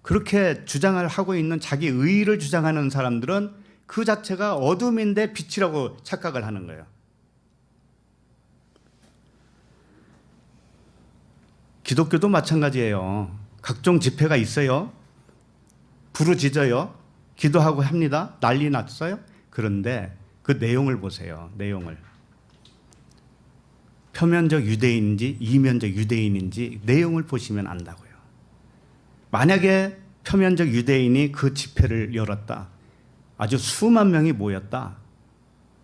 그렇게 주장을 하고 있는 자기 의의를 주장하는 사람들은 그 자체가 어둠인데 빛이라고 착각을 하는 거예요. 기독교도 마찬가지예요. 각종 집회가 있어요. 부르짖어요. 기도하고 합니다. 난리 났어요. 그런데 그 내용을 보세요. 내용을. 표면적 유대인인지 이면적 유대인인지 내용을 보시면 안다고요. 만약에 표면적 유대인이 그 집회를 열었다. 아주 수만 명이 모였다.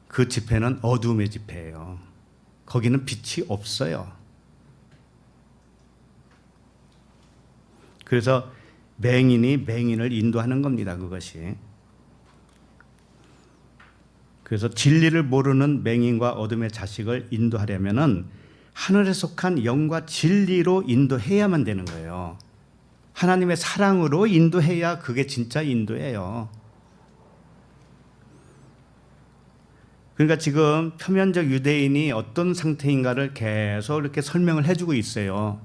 그 집회는 어둠의 집회예요. 거기는 빛이 없어요. 그래서 맹인이 맹인을 인도하는 겁니다. 그것이. 그래서 진리를 모르는 맹인과 어둠의 자식을 인도하려면은 하늘에 속한 영과 진리로 인도해야만 되는 거예요. 하나님의 사랑으로 인도해야 그게 진짜 인도예요. 그러니까 지금 표면적 유대인이 어떤 상태인가를 계속 이렇게 설명을 해주고 있어요.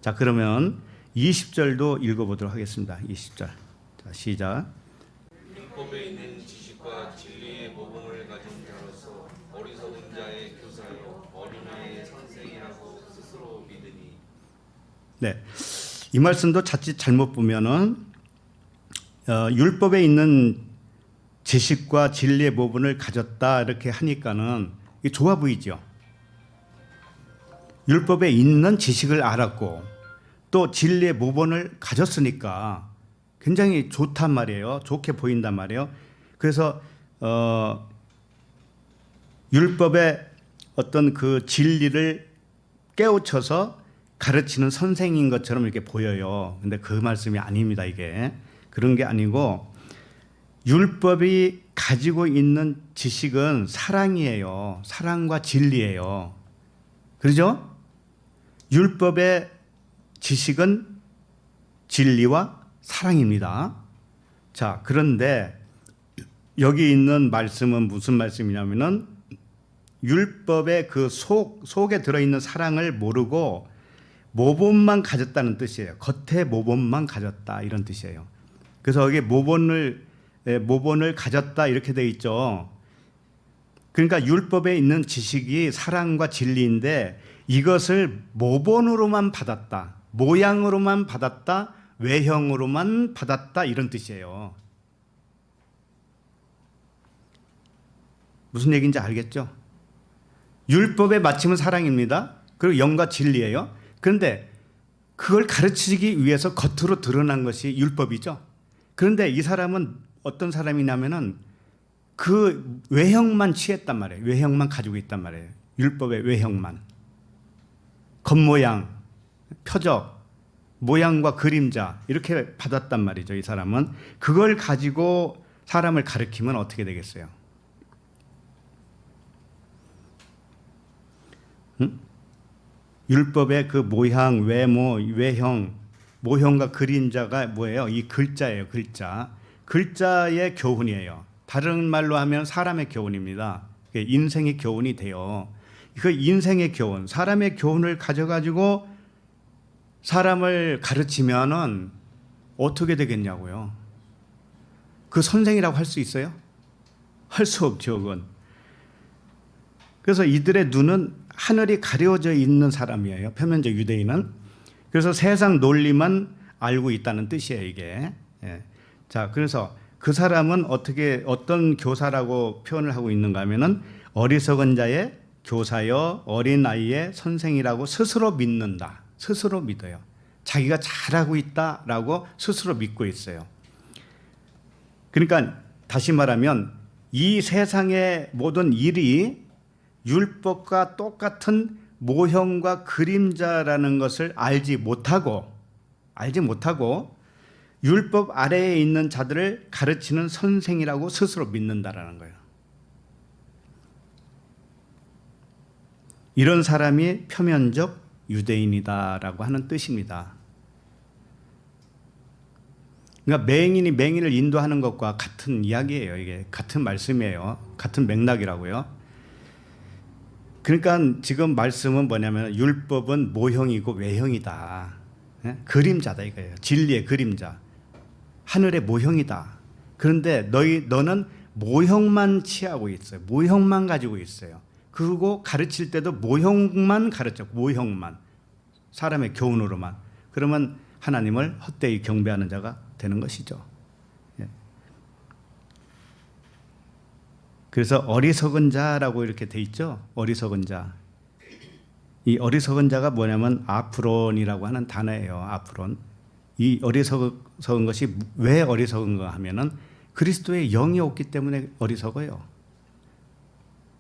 자, 그러면 20절도 읽어보도록 하겠습니다. 20절. 자, 시작. 율법에 있는 지식과 진리의 모범을 가진 자로서 어리석은 자의 교사요 어린아이의 선생이라고 스스로 믿으니. 네, 이 말씀도 자칫 잘못 보면은 율법에 있는 지식과 진리의 모범을 가졌다 이렇게 하니까는 이게 좋아 보이죠. 율법에 있는 지식을 알았고 또 진리의 모범을 가졌으니까 굉장히 좋단 말이에요. 좋게 보인단 말이에요. 그래서 율법의 어떤 그 진리를 깨우쳐서 가르치는 선생인 것처럼 이렇게 보여요. 근데 그 말씀이 아닙니다. 이게 그런 게 아니고 율법이 가지고 있는 지식은 사랑이에요. 사랑과 진리예요. 그렇죠? 율법의 지식은 진리와 사랑입니다. 자, 그런데 여기 있는 말씀은 무슨 말씀이냐면은 율법의 그 속에 들어있는 사랑을 모르고 모본만 가졌다는 뜻이에요. 겉에 모본만 가졌다 이런 뜻이에요. 그래서 여기 모본을 가졌다 이렇게 돼 있죠. 그러니까 율법에 있는 지식이 사랑과 진리인데 이것을 모본으로만 받았다, 모양으로만 받았다, 외형으로만 받았다 이런 뜻이에요. 무슨 얘기인지 알겠죠? 율법의 마침은 사랑입니다. 그리고 영과 진리예요. 그런데 그걸 가르치기 위해서 겉으로 드러난 것이 율법이죠. 그런데 이 사람은 어떤 사람이냐면은 그 외형만 취했단 말이에요. 외형만 가지고 있단 말이에요. 율법의 외형만. 겉모양, 표적, 모양과 그림자 이렇게 받았단 말이죠. 이 사람은 그걸 가지고 사람을 가르치면 어떻게 되겠어요? 율법의 그 모양, 외모, 외형, 모형과 그림자가 뭐예요? 이 글자예요. 글자의 교훈이에요. 다른 말로 하면 사람의 교훈입니다. 인생의 교훈이 돼요. 그 인생의 교훈, 사람의 교훈을 가져가지고 사람을 가르치면은 어떻게 되겠냐고요. 그 선생이라고 할 수 있어요? 할 수 없죠, 그건. 그래서 이들의 눈은 하늘이 가려져 있는 사람이에요. 표면적 유대인은. 그래서 세상 논리만 알고 있다는 뜻이에요, 이게. 예. 자, 그래서 그 사람은 어떤 교사라고 표현을 하고 있는가 하면은 어리석은 자의 교사여 어린 아이의 선생이라고 스스로 믿는다. 스스로 믿어요. 자기가 잘하고 있다라고 스스로 믿고 있어요. 그러니까 다시 말하면 이 세상의 모든 일이 율법과 똑같은 모형과 그림자라는 것을 알지 못하고 율법 아래에 있는 자들을 가르치는 선생이라고 스스로 믿는다라는 거예요. 이런 사람이 표면적 유대인이다라고 하는 뜻입니다. 그러니까 맹인이 맹인을 인도하는 것과 같은 이야기예요. 이게 같은 말씀이에요. 같은 맥락이라고요. 그러니까 지금 말씀은 뭐냐면 율법은 모형이고 외형이다. 그림자다 이거예요. 진리의 그림자. 하늘의 모형이다. 그런데 너는 모형만 취하고 있어요. 모형만 가지고 있어요. 그리고 가르칠 때도 모형만 가르쳐. 모형만. 사람의 교훈으로만. 그러면 하나님을 헛되이 경배하는 자가 되는 것이죠. 그래서 어리석은 자라고 이렇게 돼 있죠. 어리석은 자. 이 어리석은 자가 뭐냐면 아프론이라고 하는 단어예요. 아프론. 이 어리석은 것이 왜 어리석은가 하면은 그리스도의 영이 없기 때문에 어리석어요.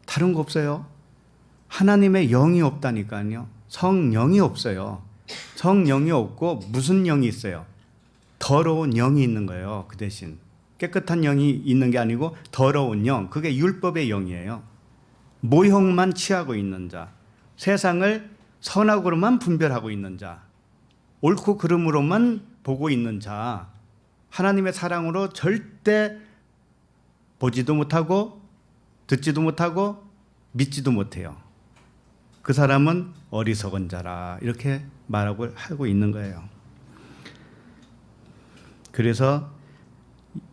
다른 거 없어요. 하나님의 영이 없다니까요. 성령이 없어요. 성령이 없고 무슨 영이 있어요? 더러운 영이 있는 거예요. 그 대신 깨끗한 영이 있는 게 아니고 더러운 영. 그게 율법의 영이에요. 모형만 취하고 있는 자. 세상을 선악으로만 분별하고 있는 자. 옳고 그름으로만 보고 있는 자. 하나님의 사랑으로 절대 보지도 못하고 듣지도 못하고 믿지도 못해요. 그 사람은 어리석은 자라 이렇게 말하고 하고 있는 거예요. 그래서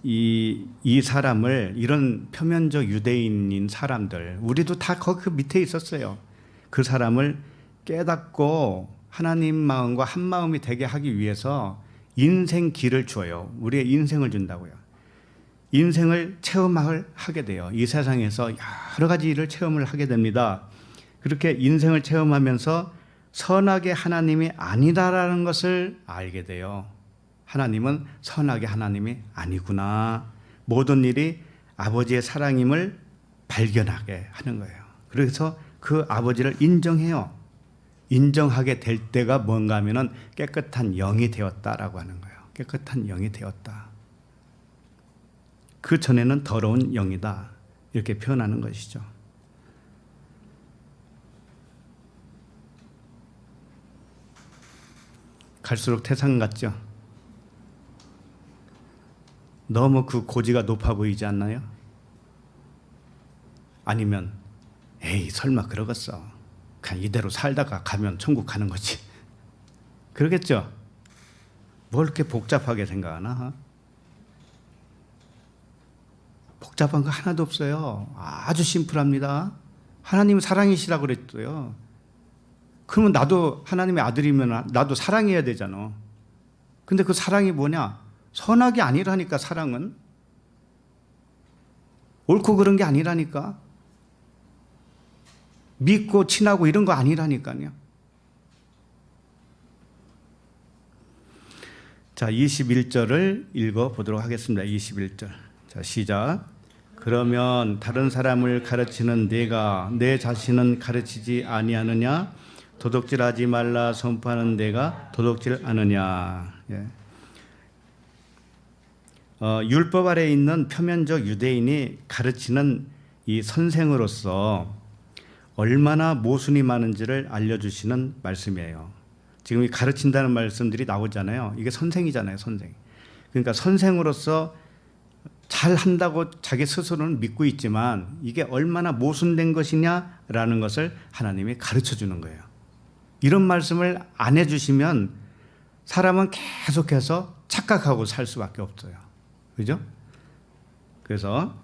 이 사람을 이런 표면적 유대인인 사람들 우리도 다 거기 그 밑에 있었어요. 그 사람을 깨닫고 하나님 마음과 한 마음이 되게 하기 위해서 인생 길을 줘요. 우리의 인생을 준다고요. 인생을 체험을 하게 돼요. 이 세상에서 여러 가지 일을 체험을 하게 됩니다. 그렇게 인생을 체험하면서 선악의 하나님이 아니다라는 것을 알게 돼요. 하나님은 선악의 하나님이 아니구나. 모든 일이 아버지의 사랑임을 발견하게 하는 거예요. 그래서 그 아버지를 인정해요. 인정하게 될 때가 뭔가 하면은 깨끗한 영이 되었다라고 하는 거예요. 깨끗한 영이 되었다. 그 전에는 더러운 영이다. 이렇게 표현하는 것이죠. 갈수록 태산 같죠? 너무 그 고지가 높아 보이지 않나요? 아니면 에이 설마 그러겠어. 그냥 이대로 살다가 가면 천국 가는 거지. 그러겠죠? 뭘 이렇게 복잡하게 생각하나? 복잡한 거 하나도 없어요. 아주 심플합니다. 하나님은 사랑이시라고 그랬어요. 그러면 나도 하나님의 아들이면 나도 사랑해야 되잖아. 근데 그 사랑이 뭐냐? 선악이 아니라니까. 사랑은 옳고 그런 게 아니라니까. 믿고 친하고 이런 거 아니라니까요. 자, 21절을 읽어보도록 하겠습니다. 21절. 자, 시작. 그러면 다른 사람을 가르치는 내가 내 자신은 가르치지 아니하느냐? 도둑질하지 말라 선포하는 내가 도둑질 하느냐? 예. 율법 아래에 있는 표면적 유대인이 가르치는 이 선생으로서 얼마나 모순이 많은지를 알려주시는 말씀이에요. 지금 이 가르친다는 말씀들이 나오잖아요. 이게 선생이잖아요, 선생. 그러니까 선생으로서 잘 한다고 자기 스스로는 믿고 있지만 이게 얼마나 모순된 것이냐라는 것을 하나님이 가르쳐 주는 거예요. 이런 말씀을 안 해주시면 사람은 계속해서 착각하고 살 수밖에 없어요. 그죠? 그래서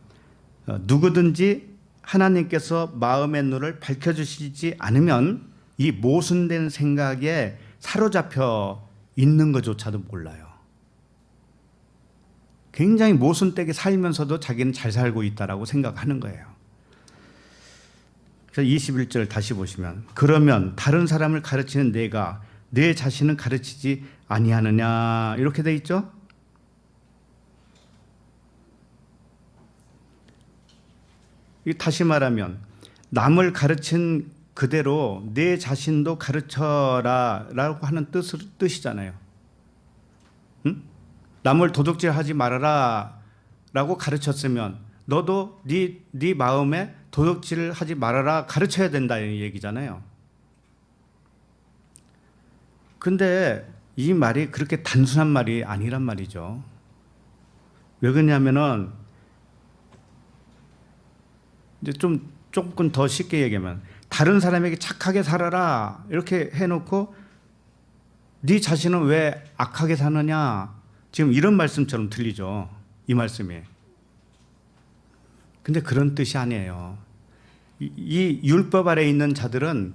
누구든지 하나님께서 마음의 눈을 밝혀주시지 않으면 이 모순된 생각에 사로잡혀 있는 것조차도 몰라요. 굉장히 모순되게 살면서도 자기는 잘 살고 있다라고 생각하는 거예요. 그래서 21절 다시 보시면 그러면 다른 사람을 가르치는 내가 내 자신은 가르치지 아니하느냐 이렇게 돼 있죠. 다시 말하면 남을 가르친 그대로 내 자신도 가르쳐라 라고 하는 뜻이잖아요. 응? 남을 도둑질하지 말아라 라고 가르쳤으면 너도 네 마음에 도둑질을 하지 말아라 가르쳐야 된다는 얘기잖아요. 근데 이 말이 그렇게 단순한 말이 아니란 말이죠. 왜 그러냐면은 이제 조금 더 쉽게 얘기하면 다른 사람에게 착하게 살아라 이렇게 해놓고 네 자신은 왜 악하게 사느냐 지금 이런 말씀처럼 들리죠. 이 말씀이. 근데 그런 뜻이 아니에요. 이 율법 아래에 있는 자들은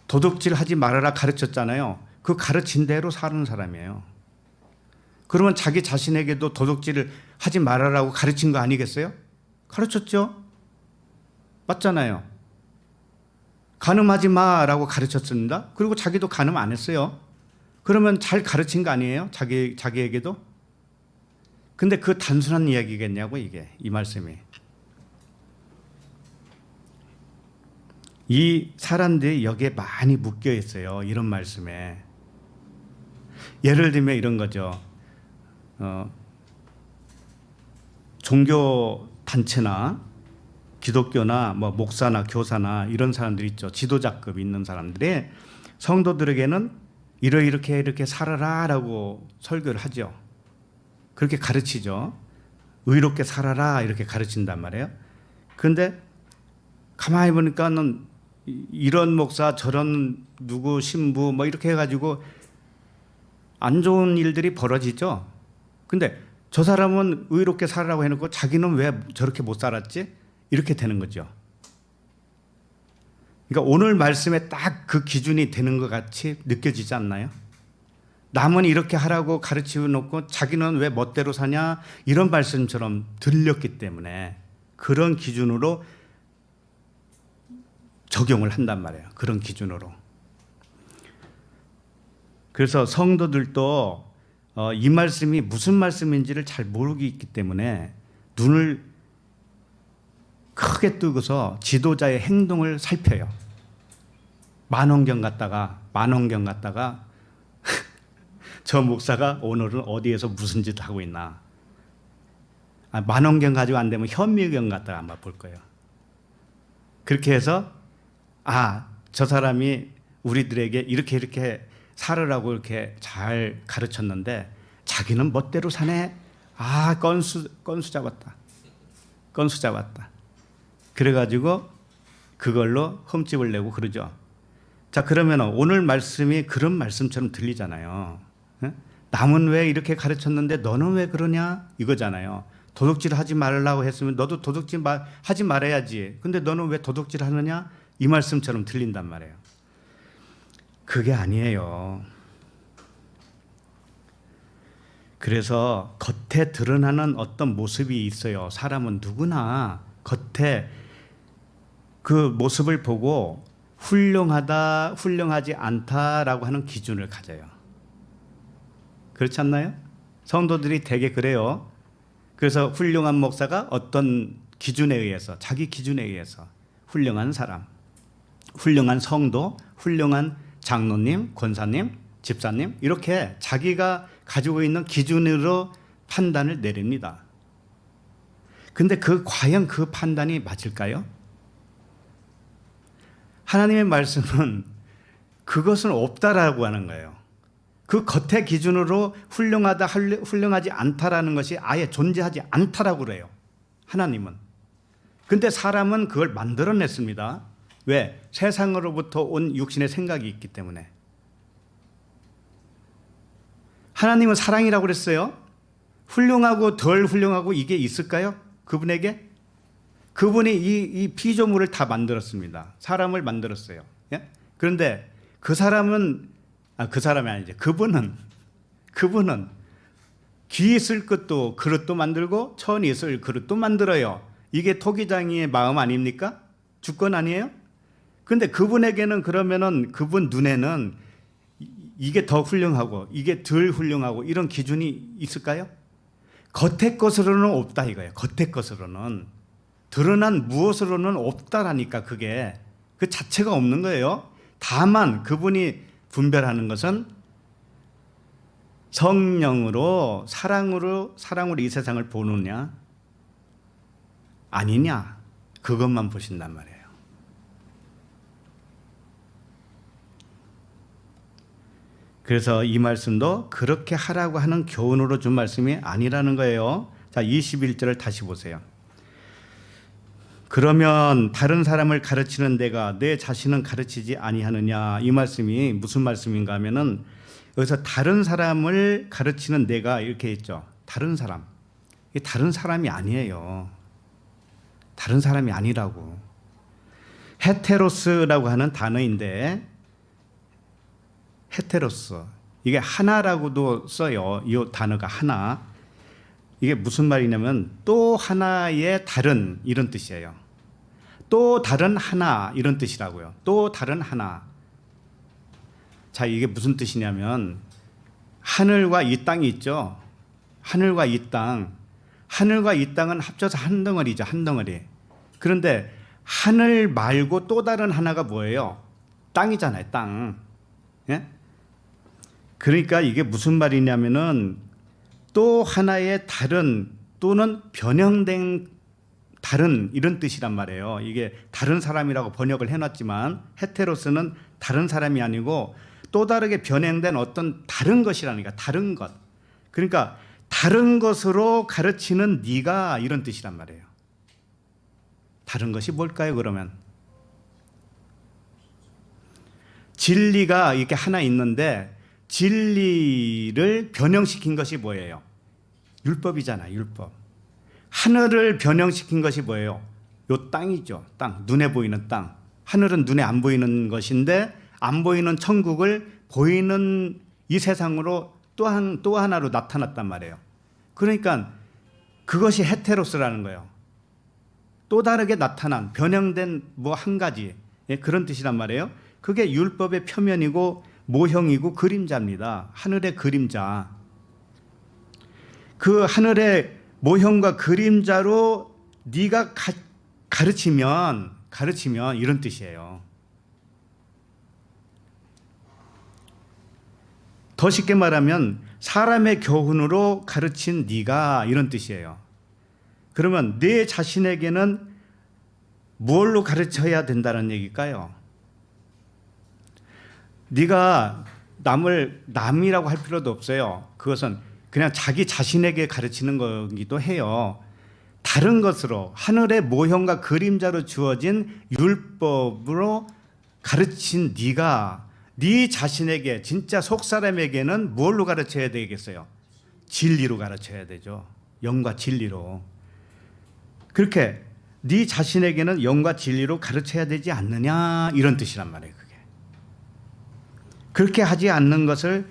도둑질 하지 말아라 가르쳤잖아요. 그 가르친 대로 사는 사람이에요. 그러면 자기 자신에게도 도둑질을 하지 말아라고 가르친 거 아니겠어요? 가르쳤죠. 맞잖아요. 간음하지 마라고 가르쳤습니다. 그리고 자기도 간음 안 했어요. 그러면 잘 가르친 거 아니에요? 자기에게도? 근데 그 단순한 이야기겠냐고 이게 이 말씀이. 이 사람들이 여기에 많이 묶여 있어요. 이런 말씀에. 예를 들면 이런 거죠. 종교 단체나 기독교나 뭐 목사나 교사나 이런 사람들 있죠. 지도자급 있는 사람들이 성도들에게는 이렇게 살아라라고 설교를 하죠. 그렇게 가르치죠. 의롭게 살아라 이렇게 가르친단 말이에요. 그런데 가만히 보니까는 이런 목사 저런 누구 신부 뭐 이렇게 해가지고 안 좋은 일들이 벌어지죠. 근데 저 사람은 의롭게 살아라고 해놓고 자기는 왜 저렇게 못 살았지? 이렇게 되는 거죠. 그러니까 오늘 말씀에 딱 그 기준이 되는 것 같이 느껴지지 않나요? 남은 이렇게 하라고 가르치고 놓고 자기는 왜 멋대로 사냐 이런 말씀처럼 들렸기 때문에 그런 기준으로 적용을 한단 말이에요. 그런 기준으로. 그래서 성도들도 이 말씀이 무슨 말씀인지를 잘 모르고 있기 때문에 눈을 크게 뜨고서 지도자의 행동을 살펴요. 만원경 갔다가 저 목사가 오늘은 어디에서 무슨 짓 하고 있나. 만원경 가지고 안 되면 현미경 갔다가 아마 볼 거예요. 그렇게 해서 저 사람이 우리들에게 이렇게 살으라고 이렇게 잘 가르쳤는데 자기는 멋대로 사네. 건수 잡았다. 그래가지고 그걸로 흠집을 내고 그러죠. 자, 그러면 오늘 말씀이 그런 말씀처럼 들리잖아요. 예? 남은 왜 이렇게 가르쳤는데 너는 왜 그러냐? 이거잖아요. 도둑질 하지 말라고 했으면 너도 도둑질 하지 말아야지. 근데 너는 왜 도둑질 하느냐? 이 말씀처럼 들린단 말이에요. 그게 아니에요. 그래서 겉에 드러나는 어떤 모습이 있어요. 사람은 누구나 겉에 그 모습을 보고 훌륭하다, 훌륭하지 않다라고 하는 기준을 가져요. 그렇지 않나요? 성도들이 되게 그래요. 그래서 훌륭한 목사가 어떤 기준에 의해서, 자기 기준에 의해서 훌륭한 사람, 훌륭한 성도, 훌륭한 장로님, 권사님, 집사님, 이렇게 자기가 가지고 있는 기준으로 판단을 내립니다. 근데 과연 그 판단이 맞을까요? 하나님의 말씀은 그것은 없다라고 하는 거예요. 그 겉의 기준으로 훌륭하다, 훌륭하지 않다라는 것이 아예 존재하지 않다라고 그래요. 하나님은. 근데 사람은 그걸 만들어냈습니다. 왜? 세상으로부터 온 육신의 생각이 있기 때문에. 하나님은 사랑이라고 그랬어요. 훌륭하고 덜 훌륭하고 이게 있을까요? 그분에게? 그분이 이 피조물을 다 만들었습니다. 사람을 만들었어요. 예? 그런데 그 사람은 그 사람이 아니죠. 그분은 귀 있을 것도 그릇도 만들고 천이 있을 그릇도 만들어요. 이게 토기장이의 마음 아닙니까? 주권 아니에요? 그런데 그분에게는 그러면은 그분 눈에는 이게 더 훌륭하고 이게 덜 훌륭하고 이런 기준이 있을까요? 겉의 것으로는 없다 이거예요. 겉의 것으로는. 드러난 무엇으로는 없다라니까 그게 그 자체가 없는 거예요. 다만 그분이 분별하는 것은 성령으로 사랑으로 이 세상을 보느냐 아니냐 그것만 보신단 말이에요. 그래서 이 말씀도 그렇게 하라고 하는 교훈으로 준 말씀이 아니라는 거예요. 자, 21절을 다시 보세요. 그러면 다른 사람을 가르치는 내가 내 자신은 가르치지 아니하느냐. 이 말씀이 무슨 말씀인가 하면은 여기서 다른 사람을 가르치는 내가 이렇게 했죠. 다른 사람. 이게 다른 사람이 아니에요. 다른 사람이 아니라고. 헤테로스라고 하는 단어인데 헤테로스. 이게 하나라고도 써요. 이 단어가 하나. 이게 무슨 말이냐면 또 하나의 다른 이런 뜻이에요. 또 다른 하나 이런 뜻이라고요. 또 다른 하나. 자, 이게 무슨 뜻이냐면 하늘과 이 땅이 있죠. 하늘과 이 땅. 하늘과 이 땅은 합쳐서 한 덩어리죠. 한 덩어리. 그런데 하늘 말고 또 다른 하나가 뭐예요? 땅이잖아요. 땅. 예? 그러니까 이게 무슨 말이냐면은 또 하나의 다른 또는 변형된 다른 이런 뜻이란 말이에요. 이게 다른 사람이라고 번역을 해놨지만 헤테로스는 다른 사람이 아니고 또 다르게 변형된 어떤 다른 것이라니까. 다른 것. 그러니까 다른 것으로 가르치는 네가 이런 뜻이란 말이에요. 다른 것이 뭘까요 그러면? 진리가 이렇게 하나 있는데 진리를 변형시킨 것이 뭐예요? 율법이잖아요. 율법. 하늘을 변형시킨 것이 뭐예요? 요 땅이죠. 땅. 눈에 보이는 땅. 하늘은 눈에 안 보이는 것인데 안 보이는 천국을 보이는 이 세상으로 또 하나로 나타났단 말이에요. 그러니까 그것이 헤테로스라는 거예요. 또 다르게 나타난 변형된 뭐 한 가지 그런 뜻이란 말이에요. 그게 율법의 표면이고 모형이고 그림자입니다. 하늘의 그림자. 그 하늘의 모형과 그림자로 네가 가르치면 이런 뜻이에요. 더 쉽게 말하면 사람의 교훈으로 가르친 네가 이런 뜻이에요. 그러면 내 자신에게는 뭘로 가르쳐야 된다는 얘기일까요? 네가 남이라고 할 필요도 없어요. 그것은 그냥 자기 자신에게 가르치는 거기도 해요. 다른 것으로 하늘의 모형과 그림자로 주어진 율법으로 가르친 네가 네 자신에게 진짜 속 사람에게는 뭘로 가르쳐야 되겠어요? 진리로 가르쳐야 되죠. 영과 진리로. 그렇게 네 자신에게는 영과 진리로 가르쳐야 되지 않느냐 이런 뜻이란 말이에요. 그게. 그렇게 하지 않는 것을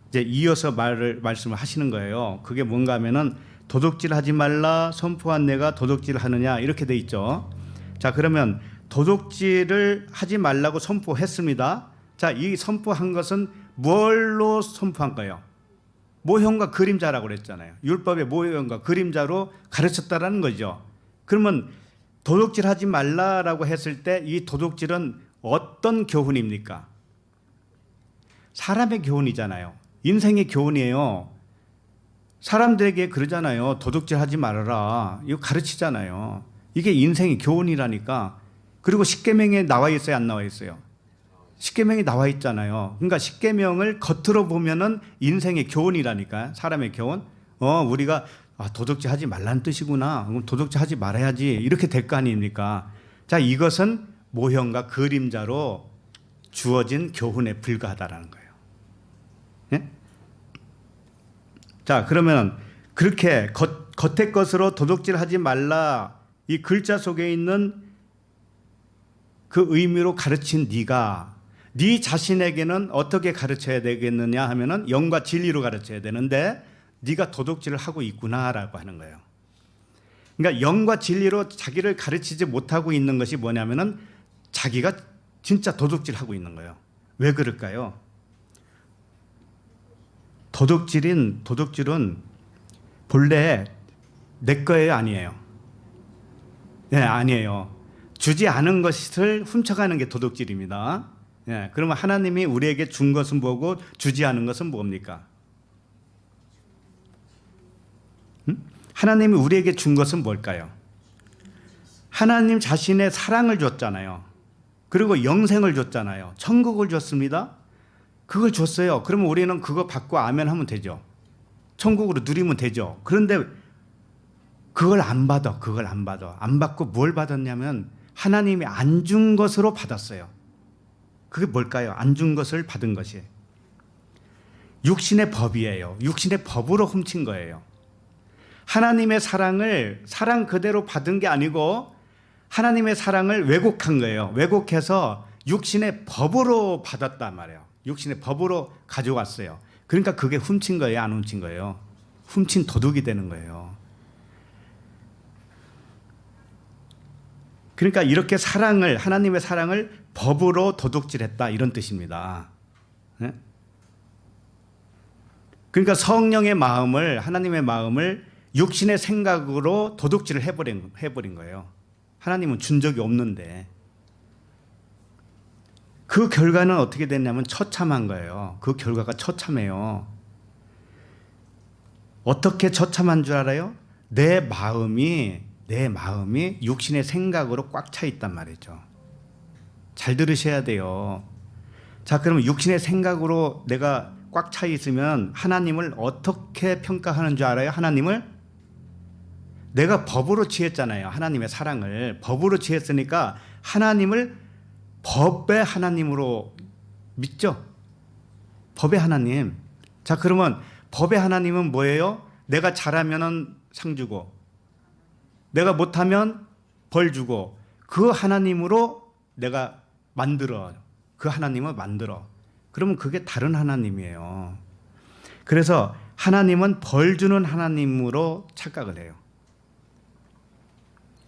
이제 이어서 말씀을 하시는 거예요. 그게 뭔가 하면은 도둑질하지 말라 선포한 내가 도둑질을 하느냐 이렇게 돼 있죠. 자, 그러면 도둑질을 하지 말라고 선포했습니다. 자, 이 선포한 것은 뭘로 선포한 거예요? 모형과 그림자라고 그랬잖아요. 율법의 모형과 그림자로 가르쳤다라는 거죠. 그러면 도둑질하지 말라라고 했을 때 이 도둑질은 어떤 교훈입니까? 사람의 교훈이잖아요. 인생의 교훈이에요. 사람들에게 그러잖아요. 도둑질하지 말아라. 이거 가르치잖아요. 이게 인생의 교훈이라니까. 그리고 십계명에 나와 있어요, 안 나와 있어요? 십계명이 나와 있잖아요. 그러니까 십계명을 겉으로 보면은 인생의 교훈이라니까. 사람의 교훈. 우리가 도둑질하지 말라는 뜻이구나. 그럼 도둑질하지 말아야지. 이렇게 될 거 아닙니까? 자, 이것은 모형과 그림자로 주어진 교훈에 불과하다라는 거예요. 예? 자, 그러면 그렇게 겉의 것으로 도둑질하지 말라 이 글자 속에 있는 그 의미로 가르친 네가 네 자신에게는 어떻게 가르쳐야 되겠느냐 하면은 영과 진리로 가르쳐야 되는데 네가 도둑질을 하고 있구나라고 하는 거예요. 그러니까 영과 진리로 자기를 가르치지 못하고 있는 것이 뭐냐면은 자기가 진짜 도둑질하고 있는 거예요. 왜 그럴까요? 도둑질은 본래 내 거예요, 아니에요? 네, 아니에요. 주지 않은 것을 훔쳐가는 게 도둑질입니다. 네, 그러면 하나님이 우리에게 준 것은 뭐고 주지 않은 것은 뭡니까? 하나님이 우리에게 준 것은 뭘까요? 하나님 자신의 사랑을 줬잖아요. 그리고 영생을 줬잖아요. 천국을 줬습니다. 그걸 줬어요. 그러면 우리는 그거 받고 아멘 하면 되죠. 천국으로 누리면 되죠. 그런데 그걸 안 받아. 안 받고 뭘 받았냐면 하나님이 안 준 것으로 받았어요. 그게 뭘까요? 안 준 것을 받은 것이 육신의 법이에요. 육신의 법으로 훔친 거예요. 하나님의 사랑을 사랑 그대로 받은 게 아니고 하나님의 사랑을 왜곡한 거예요. 왜곡해서 육신의 법으로 받았단 말이에요. 육신의 법으로 가져왔어요. 그러니까 그게 훔친 거예요, 안 훔친 거예요? 훔친 도둑이 되는 거예요. 그러니까 이렇게 하나님의 사랑을 법으로 도둑질했다 이런 뜻입니다. 네? 그러니까 성령의 마음을 하나님의 마음을 육신의 생각으로 도둑질을 해버린 거예요. 하나님은 준 적이 없는데 그 결과는 어떻게 됐냐면 처참한 거예요. 그 결과가 처참해요. 어떻게 처참한 줄 알아요? 내 마음이 육신의 생각으로 꽉 차 있단 말이죠. 잘 들으셔야 돼요. 자, 그러면 육신의 생각으로 내가 꽉 차 있으면 하나님을 어떻게 평가하는 줄 알아요? 하나님을 내가 법으로 취했잖아요. 하나님의 사랑을 법으로 취했으니까 하나님을 법의 하나님으로 믿죠. 법의 하나님. 자, 그러면 법의 하나님은 뭐예요? 내가 잘하면은 상 주고 내가 못하면 벌 주고 그 하나님으로 내가 만들어. 그 하나님을 만들어. 그러면 그게 다른 하나님이에요. 그래서 하나님은 벌 주는 하나님으로 착각을 해요.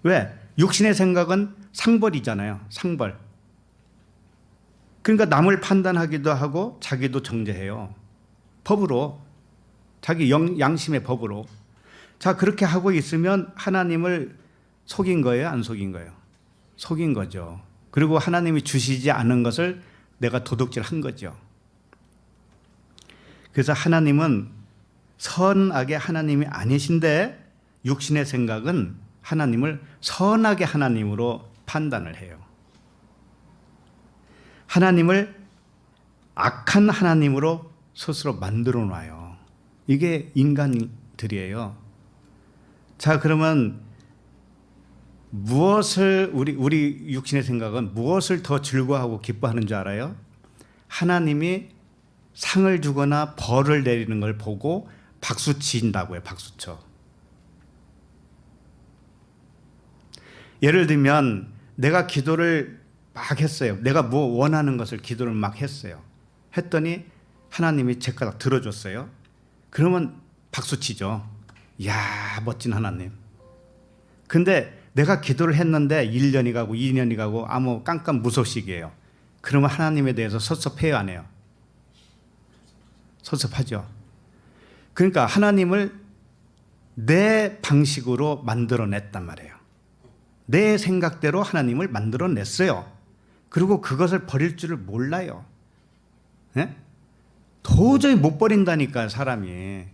왜? 육신의 생각은 상벌이잖아요. 상벌. 그러니까 남을 판단하기도 하고 자기도 정죄해요. 법으로. 자기 양심의 법으로. 자, 그렇게 하고 있으면 하나님을 속인 거예요? 안 속인 거예요? 속인 거죠. 그리고 하나님이 주시지 않은 것을 내가 도둑질한 거죠. 그래서 하나님은 선악의 하나님이 아니신데 육신의 생각은 하나님을 선악의 하나님으로 판단을 해요. 하나님을 악한 하나님으로 스스로 만들어 놔요. 이게 인간들이에요. 자, 그러면 무엇을 우리 육신의 생각은 무엇을 더 즐거워하고 기뻐하는 줄 알아요? 하나님이 상을 주거나 벌을 내리는 걸 보고 박수 친다고요. 박수 쳐. 예를 들면 내가 기도를 막 했어요. 내가 뭐 원하는 것을 기도를 막 했어요. 했더니 하나님이 제 거다 들어줬어요. 그러면 박수 치죠. 이야, 멋진 하나님. 근데 내가 기도를 했는데 1년이 가고 2년이 가고 아무 깜깜 무소식이에요. 그러면 하나님에 대해서 섭섭해요, 안 해요? 섭섭하죠. 그러니까 하나님을 내 방식으로 만들어냈단 말이에요. 내 생각대로 하나님을 만들어냈어요. 그리고 그것을 버릴 줄을 몰라요. 네? 도저히 못 버린다니까, 사람이.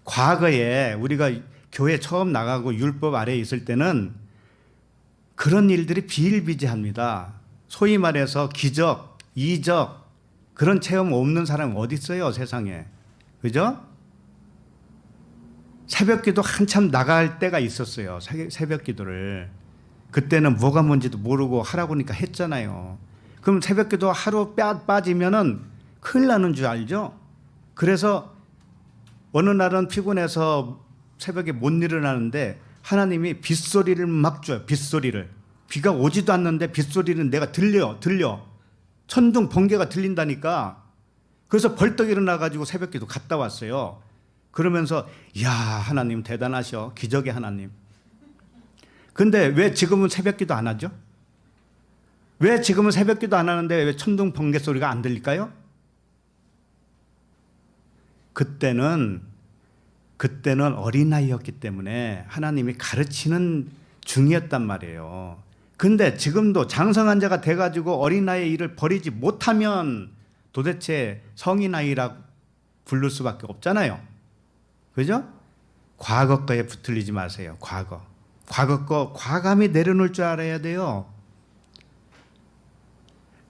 과거에 우리가 교회 처음 나가고 율법 아래에 있을 때는 그런 일들이 비일비재합니다. 소위 말해서 기적, 이적, 그런 체험 없는 사람이 어디 있어요, 세상에. 그죠? 새벽 기도 한참 나갈 때가 있었어요. 새벽 기도를. 그때는 뭐가 뭔지도 모르고 하라고 하니까 했잖아요. 그럼 새벽 기도 하루 빠지면은 큰일 나는 줄 알죠? 그래서 어느 날은 피곤해서 새벽에 못 일어나는데 하나님이 빗소리를 막 줘요. 빗소리를. 비가 오지도 않는데 빗소리는 내가 들려. 천둥 번개가 들린다니까. 그래서 벌떡 일어나가지고 새벽 기도 갔다 왔어요. 그러면서 이야, 하나님 대단하셔. 기적의 하나님. 근데 왜 지금은 새벽 기도 안 하죠? 왜 지금은 새벽 기도 안 하는데 왜 천둥 번개 소리가 안 들릴까요? 그때는 어린아이였기 때문에 하나님이 가르치는 중이었단 말이에요. 근데 지금도 장성한 자가 돼가지고 어린아이의 일을 버리지 못하면 도대체 성인아이라고 부를 수밖에 없잖아요. 그죠? 과거 거에 붙들리지 마세요. 과거 거 과감히 내려놓을 줄 알아야 돼요.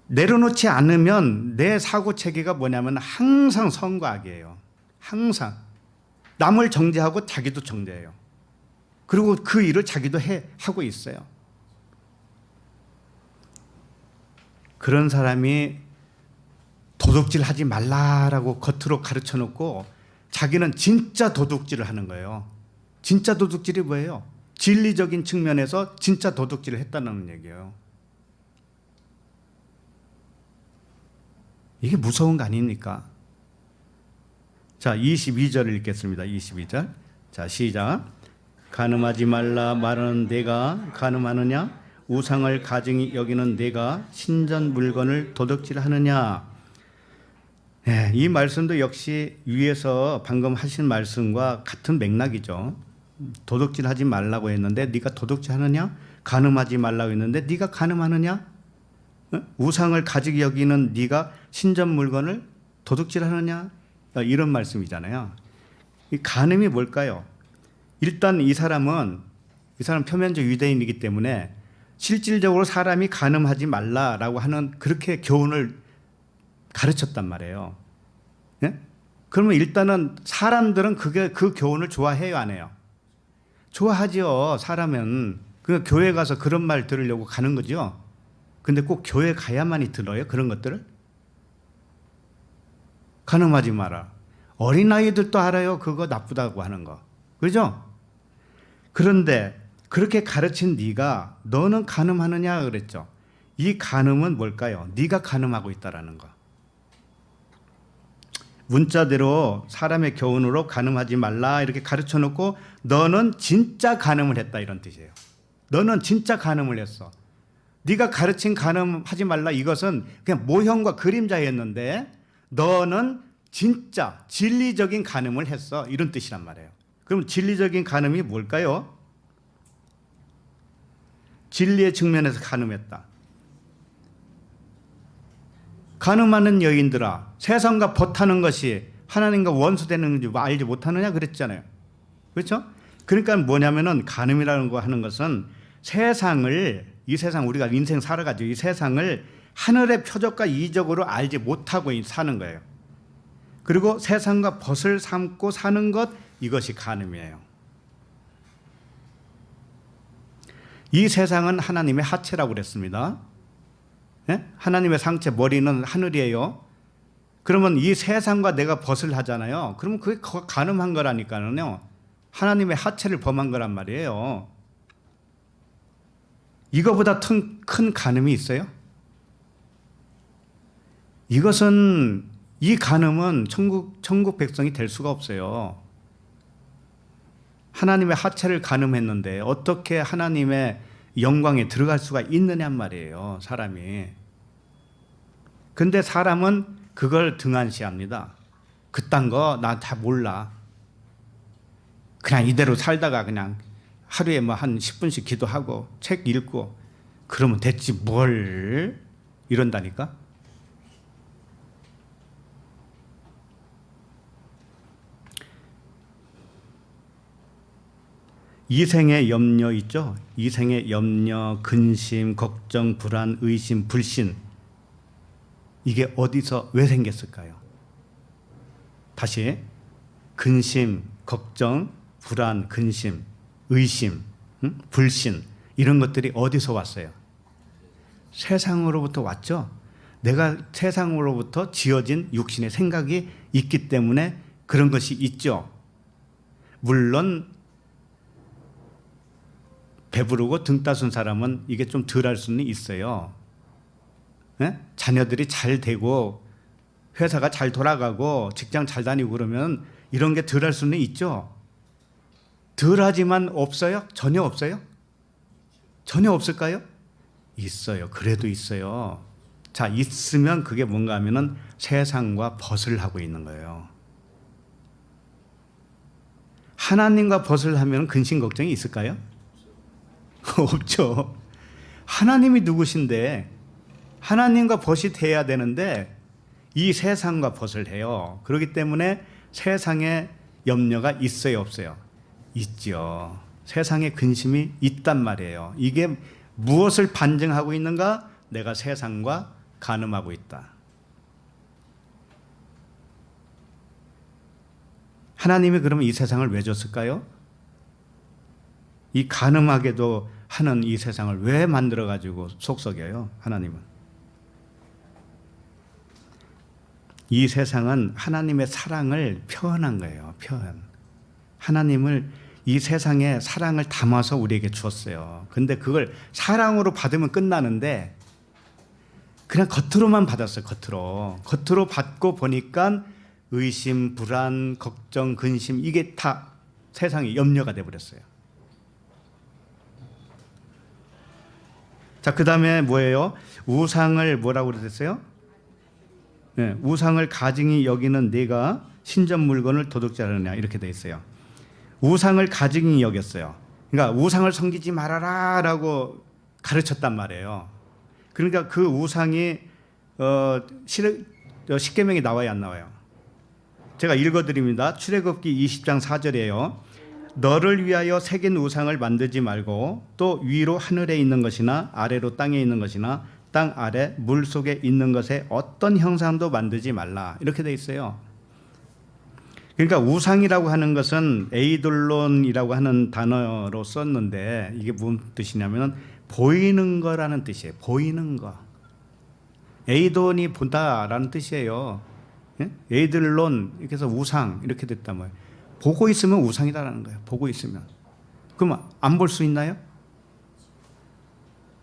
내려놓지 않으면 내 사고체계가 뭐냐면 항상 선과 악이에요. 항상 남을 정죄하고 자기도 정죄해요. 그리고 그 일을 자기도 하고 있어요. 그런 사람이 도둑질 하지 말라라고 겉으로 가르쳐 놓고 자기는 진짜 도둑질을 하는 거예요. 진짜 도둑질이 뭐예요? 진리적인 측면에서 진짜 도둑질을 했다는 얘기예요. 이게 무서운 거 아닙니까? 자, 22절을 읽겠습니다. 22절. 자, 시작. 간음하지 말라 말하는 내가 간음하느냐? 우상을 가증히 여기는 내가 신전 물건을 도둑질하느냐? 네, 이 말씀도 역시 위에서 방금 하신 말씀과 같은 맥락이죠. 도둑질하지 말라고 했는데 네가 도둑질하느냐? 간음하지 말라고 했는데 네가 간음하느냐? 우상을 가지고 여기는 네가 신전 물건을 도둑질하느냐? 이런 말씀이잖아요. 이 간음이 뭘까요? 일단 이 사람은 표면적 유대인이기 때문에 실질적으로 사람이 간음하지 말라라고 하는 그렇게 교훈을 가르쳤단 말이에요. 네? 그러면 일단은 사람들은 그 교훈을 좋아해요, 안 해요? 좋아하죠. 사람은 그 교회 가서 그런 말 들으려고 가는 거죠. 근데 꼭 교회 가야만이 들어요, 그런 것들을? 간음하지 마라. 어린아이들도 알아요, 그거 나쁘다고 하는 거. 그죠? 그런데 그렇게 가르친 네가 너는 간음하느냐 그랬죠. 이 간음은 뭘까요? 네가 간음하고 있다라는 거. 문자대로 사람의 교훈으로 간음하지 말라 이렇게 가르쳐 놓고 너는 진짜 간음을 했다 이런 뜻이에요. 너는 진짜 간음을 했어. 네가 가르친 간음하지 말라 이것은 그냥 모형과 그림자였는데 너는 진짜 진리적인 간음을 했어 이런 뜻이란 말이에요. 그럼 진리적인 간음이 뭘까요? 진리의 측면에서 간음했다. 간음하는 여인들아, 세상과 벗하는 것이 하나님과 원수되는 줄 알지 못하느냐 그랬잖아요. 그렇죠? 그러니까 뭐냐면은 간음이라는 거 하는 것은 이 세상 우리가 인생 살아가지고 이 세상을 하늘의 표적과 이적으로 알지 못하고 사는 거예요. 그리고 세상과 벗을 삼고 사는 것, 이것이 간음이에요. 이 세상은 하나님의 하체라고 그랬습니다. 예? 하나님의 상체 머리는 하늘이에요. 그러면 이 세상과 내가 벗을 하잖아요. 그러면 그게 가늠한 거라니까요. 하나님의 하체를 범한 거란 말이에요. 이거보다 큰 간음이 있어요? 이것은 이 간음은 천국 백성이 될 수가 없어요. 하나님의 하체를 간음했는데 어떻게 하나님의 영광에 들어갈 수가 있느냔 말이에요, 사람이. 근데 사람은 그걸 등한시합니다. 그딴 거 나 다 몰라. 그냥 이대로 살다가 그냥 하루에 뭐 한 10분씩 기도하고 책 읽고 그러면 됐지 뭘 이런다니까. 이생의 염려 있죠. 이생의 염려, 근심, 걱정, 불안, 의심, 불신. 이게 어디서 왜 생겼을까요? 다시 근심, 걱정, 불안, 근심, 의심, 불신 이런 것들이 어디서 왔어요? 세상으로부터 왔죠. 내가 세상으로부터 지어진 육신의 생각이 있기 때문에 그런 것이 있죠. 물론 배부르고 등 따순 사람은 이게 좀 덜할 수는 있어요. 네? 자녀들이 잘 되고 회사가 잘 돌아가고 직장 잘 다니고 그러면 이런 게 덜할 수는 있죠. 덜하지만 없어요? 전혀 없어요? 전혀 없을까요? 있어요. 그래도 있어요. 자, 있으면 그게 뭔가 하면은 세상과 벗을 하고 있는 거예요. 하나님과 벗을 하면 근심 걱정이 있을까요? 없죠. 하나님이 누구신데 하나님과 벗이 돼야 되는데 이 세상과 벗을 해요. 그렇기 때문에 세상에 염려가 있어요, 없어요? 있죠. 세상에 근심이 있단 말이에요. 이게 무엇을 반증하고 있는가? 내가 세상과 간음하고 있다. 하나님이 그러면 이 세상을 왜 줬을까요? 이 간음하게도 하는 이 세상을 왜 만들어가지고 속썩여요? 하나님은. 이 세상은 하나님의 사랑을 표현한 거예요. 표현. 하나님을 이 세상에 사랑을 담아서 우리에게 주었어요. 근데 그걸 사랑으로 받으면 끝나는데 그냥 겉으로만 받았어요. 겉으로 받고 보니까 의심, 불안, 걱정, 근심 이게 다 세상에 염려가 돼버렸어요. 자, 그 다음에 뭐예요? 우상을 뭐라고 그랬어요? 네, 우상을 가증히 여기는 네가 신전 물건을 도둑질하느냐 이렇게 돼 있어요. 우상을 가증히 여겼어요. 그러니까 우상을 섬기지 말아라라고 가르쳤단 말이에요. 그러니까 그 우상이 십계명에 나와요, 안 나와요? 제가 읽어드립니다. 출애굽기 20장 4절이에요. 너를 위하여 새긴 우상을 만들지 말고 또 위로 하늘에 있는 것이나 아래로 땅에 있는 것이나 땅 아래 물 속에 있는 것에 어떤 형상도 만들지 말라 이렇게 돼 있어요. 그러니까 우상이라고 하는 것은 에이돌론이라고 하는 단어로 썼는데 이게 무슨 뜻이냐면 보이는 거라는 뜻이에요. 보이는 거. 에이돈이 본다라는 뜻이에요. 에이돌론 이렇게 해서 우상 이렇게 됐단 말이에요. 보고 있으면 우상이다라는 거예요. 보고 있으면. 그럼 안 볼 수 있나요?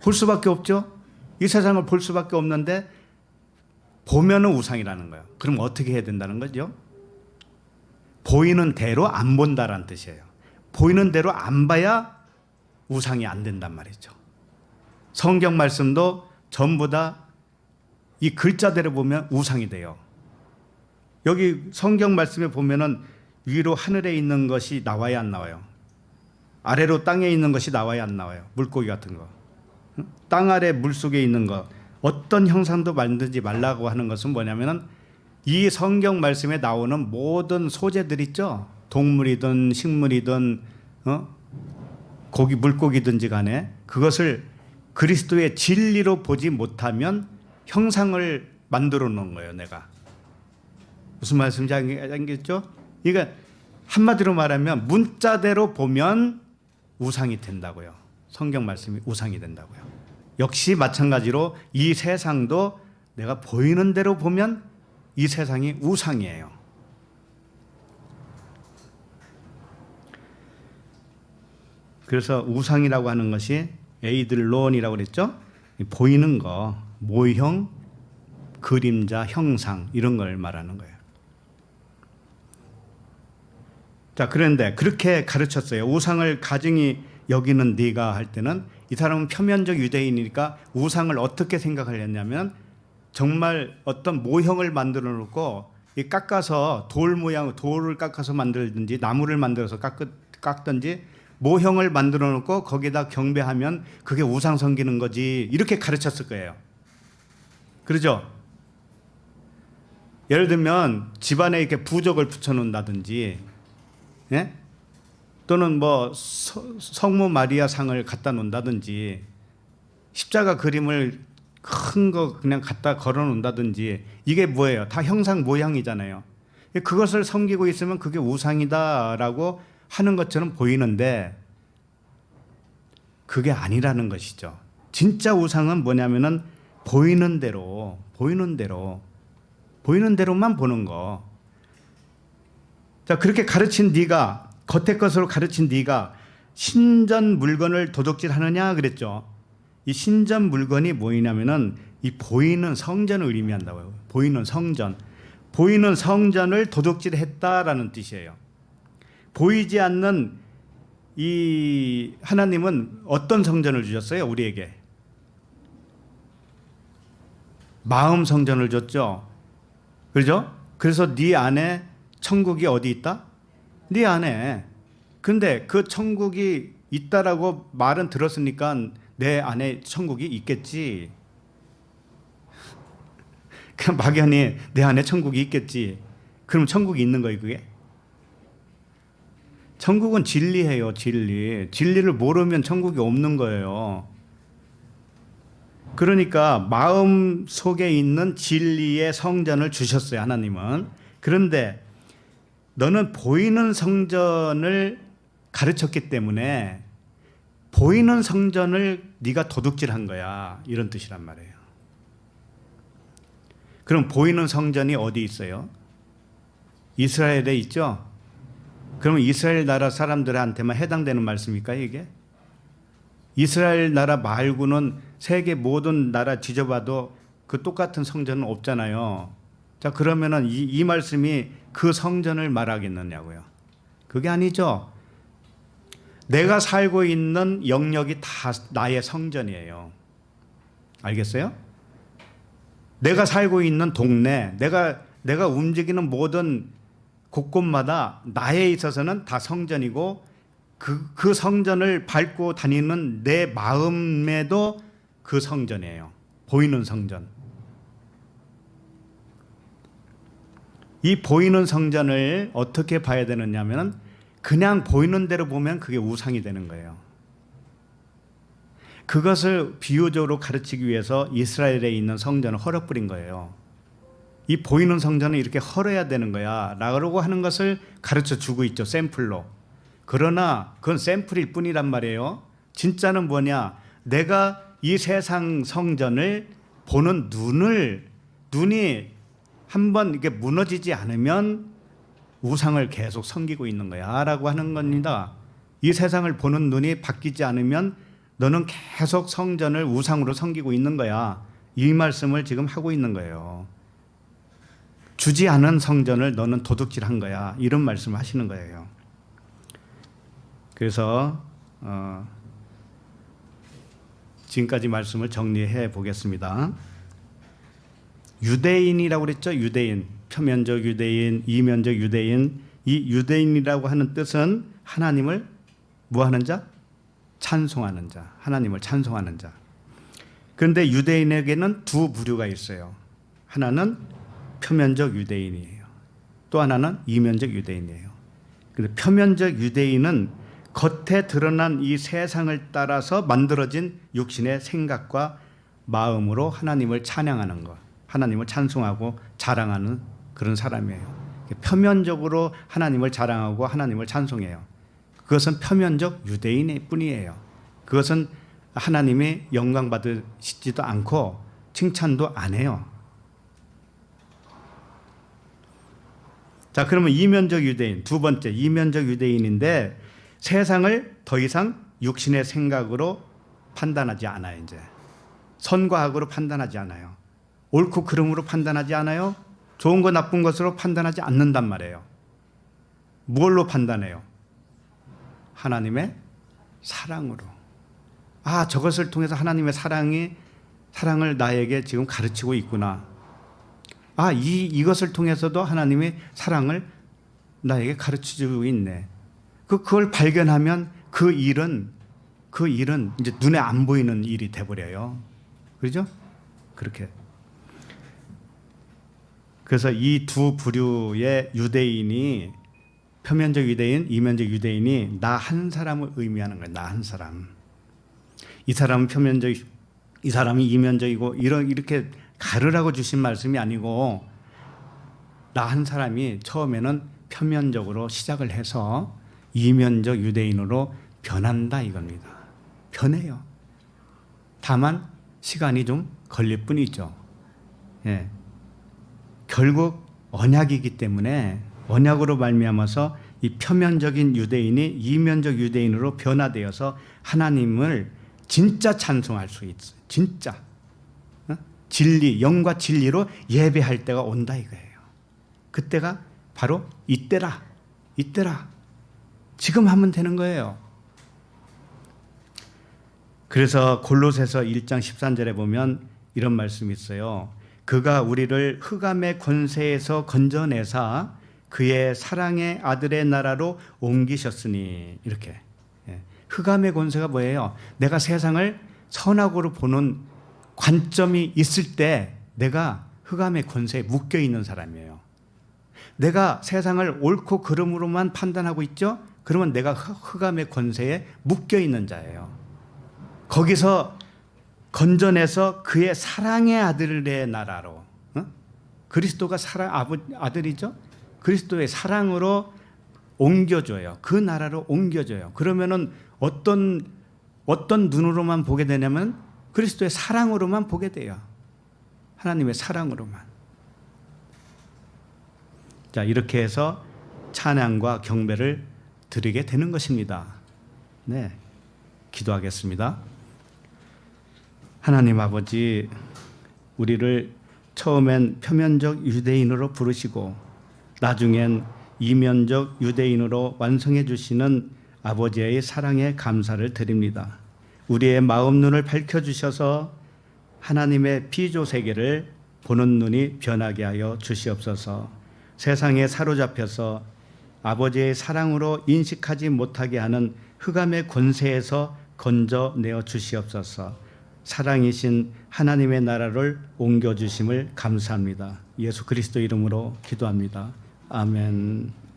볼 수밖에 없죠. 이 세상을 볼 수밖에 없는데 보면은 우상이라는 거예요. 그럼 어떻게 해야 된다는 거죠? 보이는 대로 안 본다라는 뜻이에요. 보이는 대로 안 봐야 우상이 안 된단 말이죠. 성경 말씀도 전부 다 이 글자대로 보면 우상이 돼요. 여기 성경 말씀에 보면은 위로 하늘에 있는 것이 나와야 안 나와요? 아래로 땅에 있는 것이 나와야 안 나와요? 물고기 같은 거. 땅 아래 물 속에 있는 것 어떤 형상도 만들지 말라고 하는 것은 뭐냐면은 이 성경 말씀에 나오는 모든 소재들 있죠. 동물이든 식물이든 고기 물고기든지 간에 그것을 그리스도의 진리로 보지 못하면 형상을 만들어 놓은 거예요. 내가 무슨 말씀인지 알겠죠? 그러니까 한마디로 말하면 문자대로 보면 우상이 된다고요. 성경 말씀이 우상이 된다고요. 역시 마찬가지로 이 세상도 내가 보이는 대로 보면 이 세상이 우상이에요. 그래서 우상이라고 하는 것이 에이들론이라고 그랬죠. 보이는 거, 모형, 그림자, 형상 이런 걸 말하는 거예요. 자, 그런데 그렇게 가르쳤어요. 우상을 가증히 여기는 네가 할 때는 이 사람은 표면적 유대인이니까 우상을 어떻게 생각을 했냐면 정말 어떤 모형을 만들어 놓고 이 깎아서 돌 모양, 돌을 깎아서 만들든지 나무를 만들어서 깎든지 모형을 만들어 놓고 거기다 경배하면 그게 우상 섬기는 거지, 이렇게 가르쳤을 거예요. 그러죠? 예를 들면 집안에 이렇게 부적을 붙여 놓는다든지, 예? 또는 뭐 성모 마리아 상을 갖다 놓는다든지, 십자가 그림을 큰 거 그냥 갖다 걸어 놓는다든지, 이게 뭐예요? 다 형상 모양이잖아요. 그것을 섬기고 있으면 그게 우상이다라고 하는 것처럼 보이는데 그게 아니라는 것이죠. 진짜 우상은 뭐냐면은 보이는 대로만 보는 거. 자, 그렇게 가르친 네가, 겉의 것으로 가르친 네가 신전 물건을 도둑질하느냐 그랬죠. 이 신전 물건이 뭐냐면은 이 보이는 성전을 의미한다고요. 보이는 성전을 도둑질했다라는 뜻이에요. 보이지 않는 이 하나님은 어떤 성전을 주셨어요? 우리에게 마음 성전을 줬죠. 그렇죠? 그래서 네 안에 천국이 어디 있다? 네 안에. 근데 그 천국이 있다라고 말은 들었으니까 내 안에 천국이 있겠지. 그냥 막연히 내 안에 천국이 있겠지. 그럼 천국이 있는 거예요, 그게? 천국은 진리예요, 진리. 진리를 모르면 천국이 없는 거예요. 그러니까 마음 속에 있는 진리의 성전을 주셨어요, 하나님은. 그런데 너는 보이는 성전을 가르쳤기 때문에 보이는 성전을 네가 도둑질한 거야, 이런 뜻이란 말이에요. 그럼 보이는 성전이 어디 있어요? 이스라엘에 있죠? 그러면 이스라엘 나라 사람들한테만 해당되는 말씀입니까, 이게? 이스라엘 나라 말고는 세계 모든 나라 뒤져봐도 그 똑같은 성전은 없잖아요. 자, 그러면은 이 말씀이 그 성전을 말하겠느냐고요. 그게 아니죠. 내가 살고 있는 영역이 다 나의 성전이에요. 알겠어요? 내가 살고 있는 동네, 내가 움직이는 모든 곳곳마다 나에 있어서는 다 성전이고, 그 성전을 밟고 다니는 내 마음에도 그 성전이에요. 보이는 성전. 이 보이는 성전을 어떻게 봐야 되느냐면 그냥 보이는 대로 보면 그게 우상이 되는 거예요. 그것을 비유적으로 가르치기 위해서 이스라엘에 있는 성전을 헐어뿌린 거예요. 이 보이는 성전은 이렇게 헐어야 되는 거야 라고 하는 것을 가르쳐 주고 있죠, 샘플로. 그러나 그건 샘플일 뿐이란 말이에요. 진짜는 뭐냐? 내가 이 세상 성전을 보는 눈이 한번 이게 무너지지 않으면 우상을 계속 섬기고 있는 거야 라고 하는 겁니다. 이 세상을 보는 눈이 바뀌지 않으면 너는 계속 성전을 우상으로 섬기고 있는 거야. 이 말씀을 지금 하고 있는 거예요. 주지 않은 성전을 너는 도둑질한 거야, 이런 말씀을 하시는 거예요. 그래서 지금까지 말씀을 정리해 보겠습니다. 유대인이라고 그랬죠. 유대인, 표면적 유대인, 이면적 유대인. 이 유대인이라고 하는 뜻은 하나님을 뭐하는 자? 찬송하는 자. 하나님을 찬송하는 자. 그런데 유대인에게는 두 부류가 있어요. 하나는 표면적 유대인이에요. 또 하나는 이면적 유대인이에요. 근데 표면적 유대인은 겉에 드러난 이 세상을 따라서 만들어진 육신의 생각과 마음으로 하나님을 찬양하는 것, 하나님을 찬송하고 자랑하는 그런 사람이에요. 표면적으로 하나님을 자랑하고 하나님을 찬송해요. 그것은 표면적 유대인일 뿐이에요. 그것은 하나님이 영광 받으시지도 않고 칭찬도 안 해요. 자, 그러면 이면적 유대인, 두 번째 이면적 유대인인데 세상을 더 이상 육신의 생각으로 판단하지 않아요. 이제 선과 악으로 판단하지 않아요. 옳고 그름으로 판단하지 않아요. 좋은 거 나쁜 것으로 판단하지 않는단 말이에요. 뭘로 판단해요? 하나님의 사랑으로. 아, 저것을 통해서 하나님의 사랑을 나에게 지금 가르치고 있구나. 아, 이것을 통해서도 하나님의 사랑을 나에게 가르치고 있네. 그걸 발견하면 그 일은 이제 눈에 안 보이는 일이 돼버려요. 그렇죠? 그렇게. 그래서 이 두 부류의 유대인이, 표면적 유대인, 이면적 유대인이 나 한 사람을 의미하는 거예요. 나 한 사람. 이 사람은 표면적, 이 사람이 이면적이고 이렇게 가르라고 주신 말씀이 아니고 나 한 사람이 처음에는 표면적으로 시작을 해서 이면적 유대인으로 변한다 이겁니다. 변해요. 다만 시간이 좀 걸릴 뿐이죠. 예. 결국 언약이기 때문에 언약으로 말미암아서 이 표면적인 유대인이 이면적 유대인으로 변화되어서 하나님을 진짜 찬송할 수 있어요. 진짜 진리, 영과 진리로 예배할 때가 온다 이거예요. 그때가 바로 이때라. 지금 하면 되는 거예요. 그래서 골로새서 1장 13절에 보면 이런 말씀이 있어요. 그가 우리를 흑암의 권세에서 건져내사 그의 사랑의 아들의 나라로 옮기셨으니, 이렇게. 흑암의 권세가 뭐예요? 내가 세상을 선악으로 보는 관점이 있을 때 내가 흑암의 권세에 묶여 있는 사람이에요. 내가 세상을 옳고 그름으로만 판단하고 있죠? 그러면 내가 흑암의 권세에 묶여 있는 자예요. 거기서 건져내서 그의 사랑의 아들의 나라로, 그리스도가 아들이죠? 그리스도의 사랑으로 옮겨줘요. 그 나라로 옮겨줘요. 그러면은 어떤 눈으로만 보게 되냐면 그리스도의 사랑으로만 보게 돼요. 하나님의 사랑으로만. 자, 이렇게 해서 찬양과 경배를 드리게 되는 것입니다. 네, 기도하겠습니다. 하나님 아버지, 우리를 처음엔 표면적 유대인으로 부르시고 나중엔 이면적 유대인으로 완성해 주시는 아버지의 사랑에 감사를 드립니다. 우리의 마음 눈을 밝혀주셔서 하나님의 피조 세계를 보는 눈이 변하게 하여 주시옵소서. 세상에 사로잡혀서 아버지의 사랑으로 인식하지 못하게 하는 흑암의 권세에서 건져내어 주시옵소서. 사랑이신 하나님의 나라를 옮겨주심을 감사합니다. 예수 그리스도 이름으로 기도합니다. 아멘.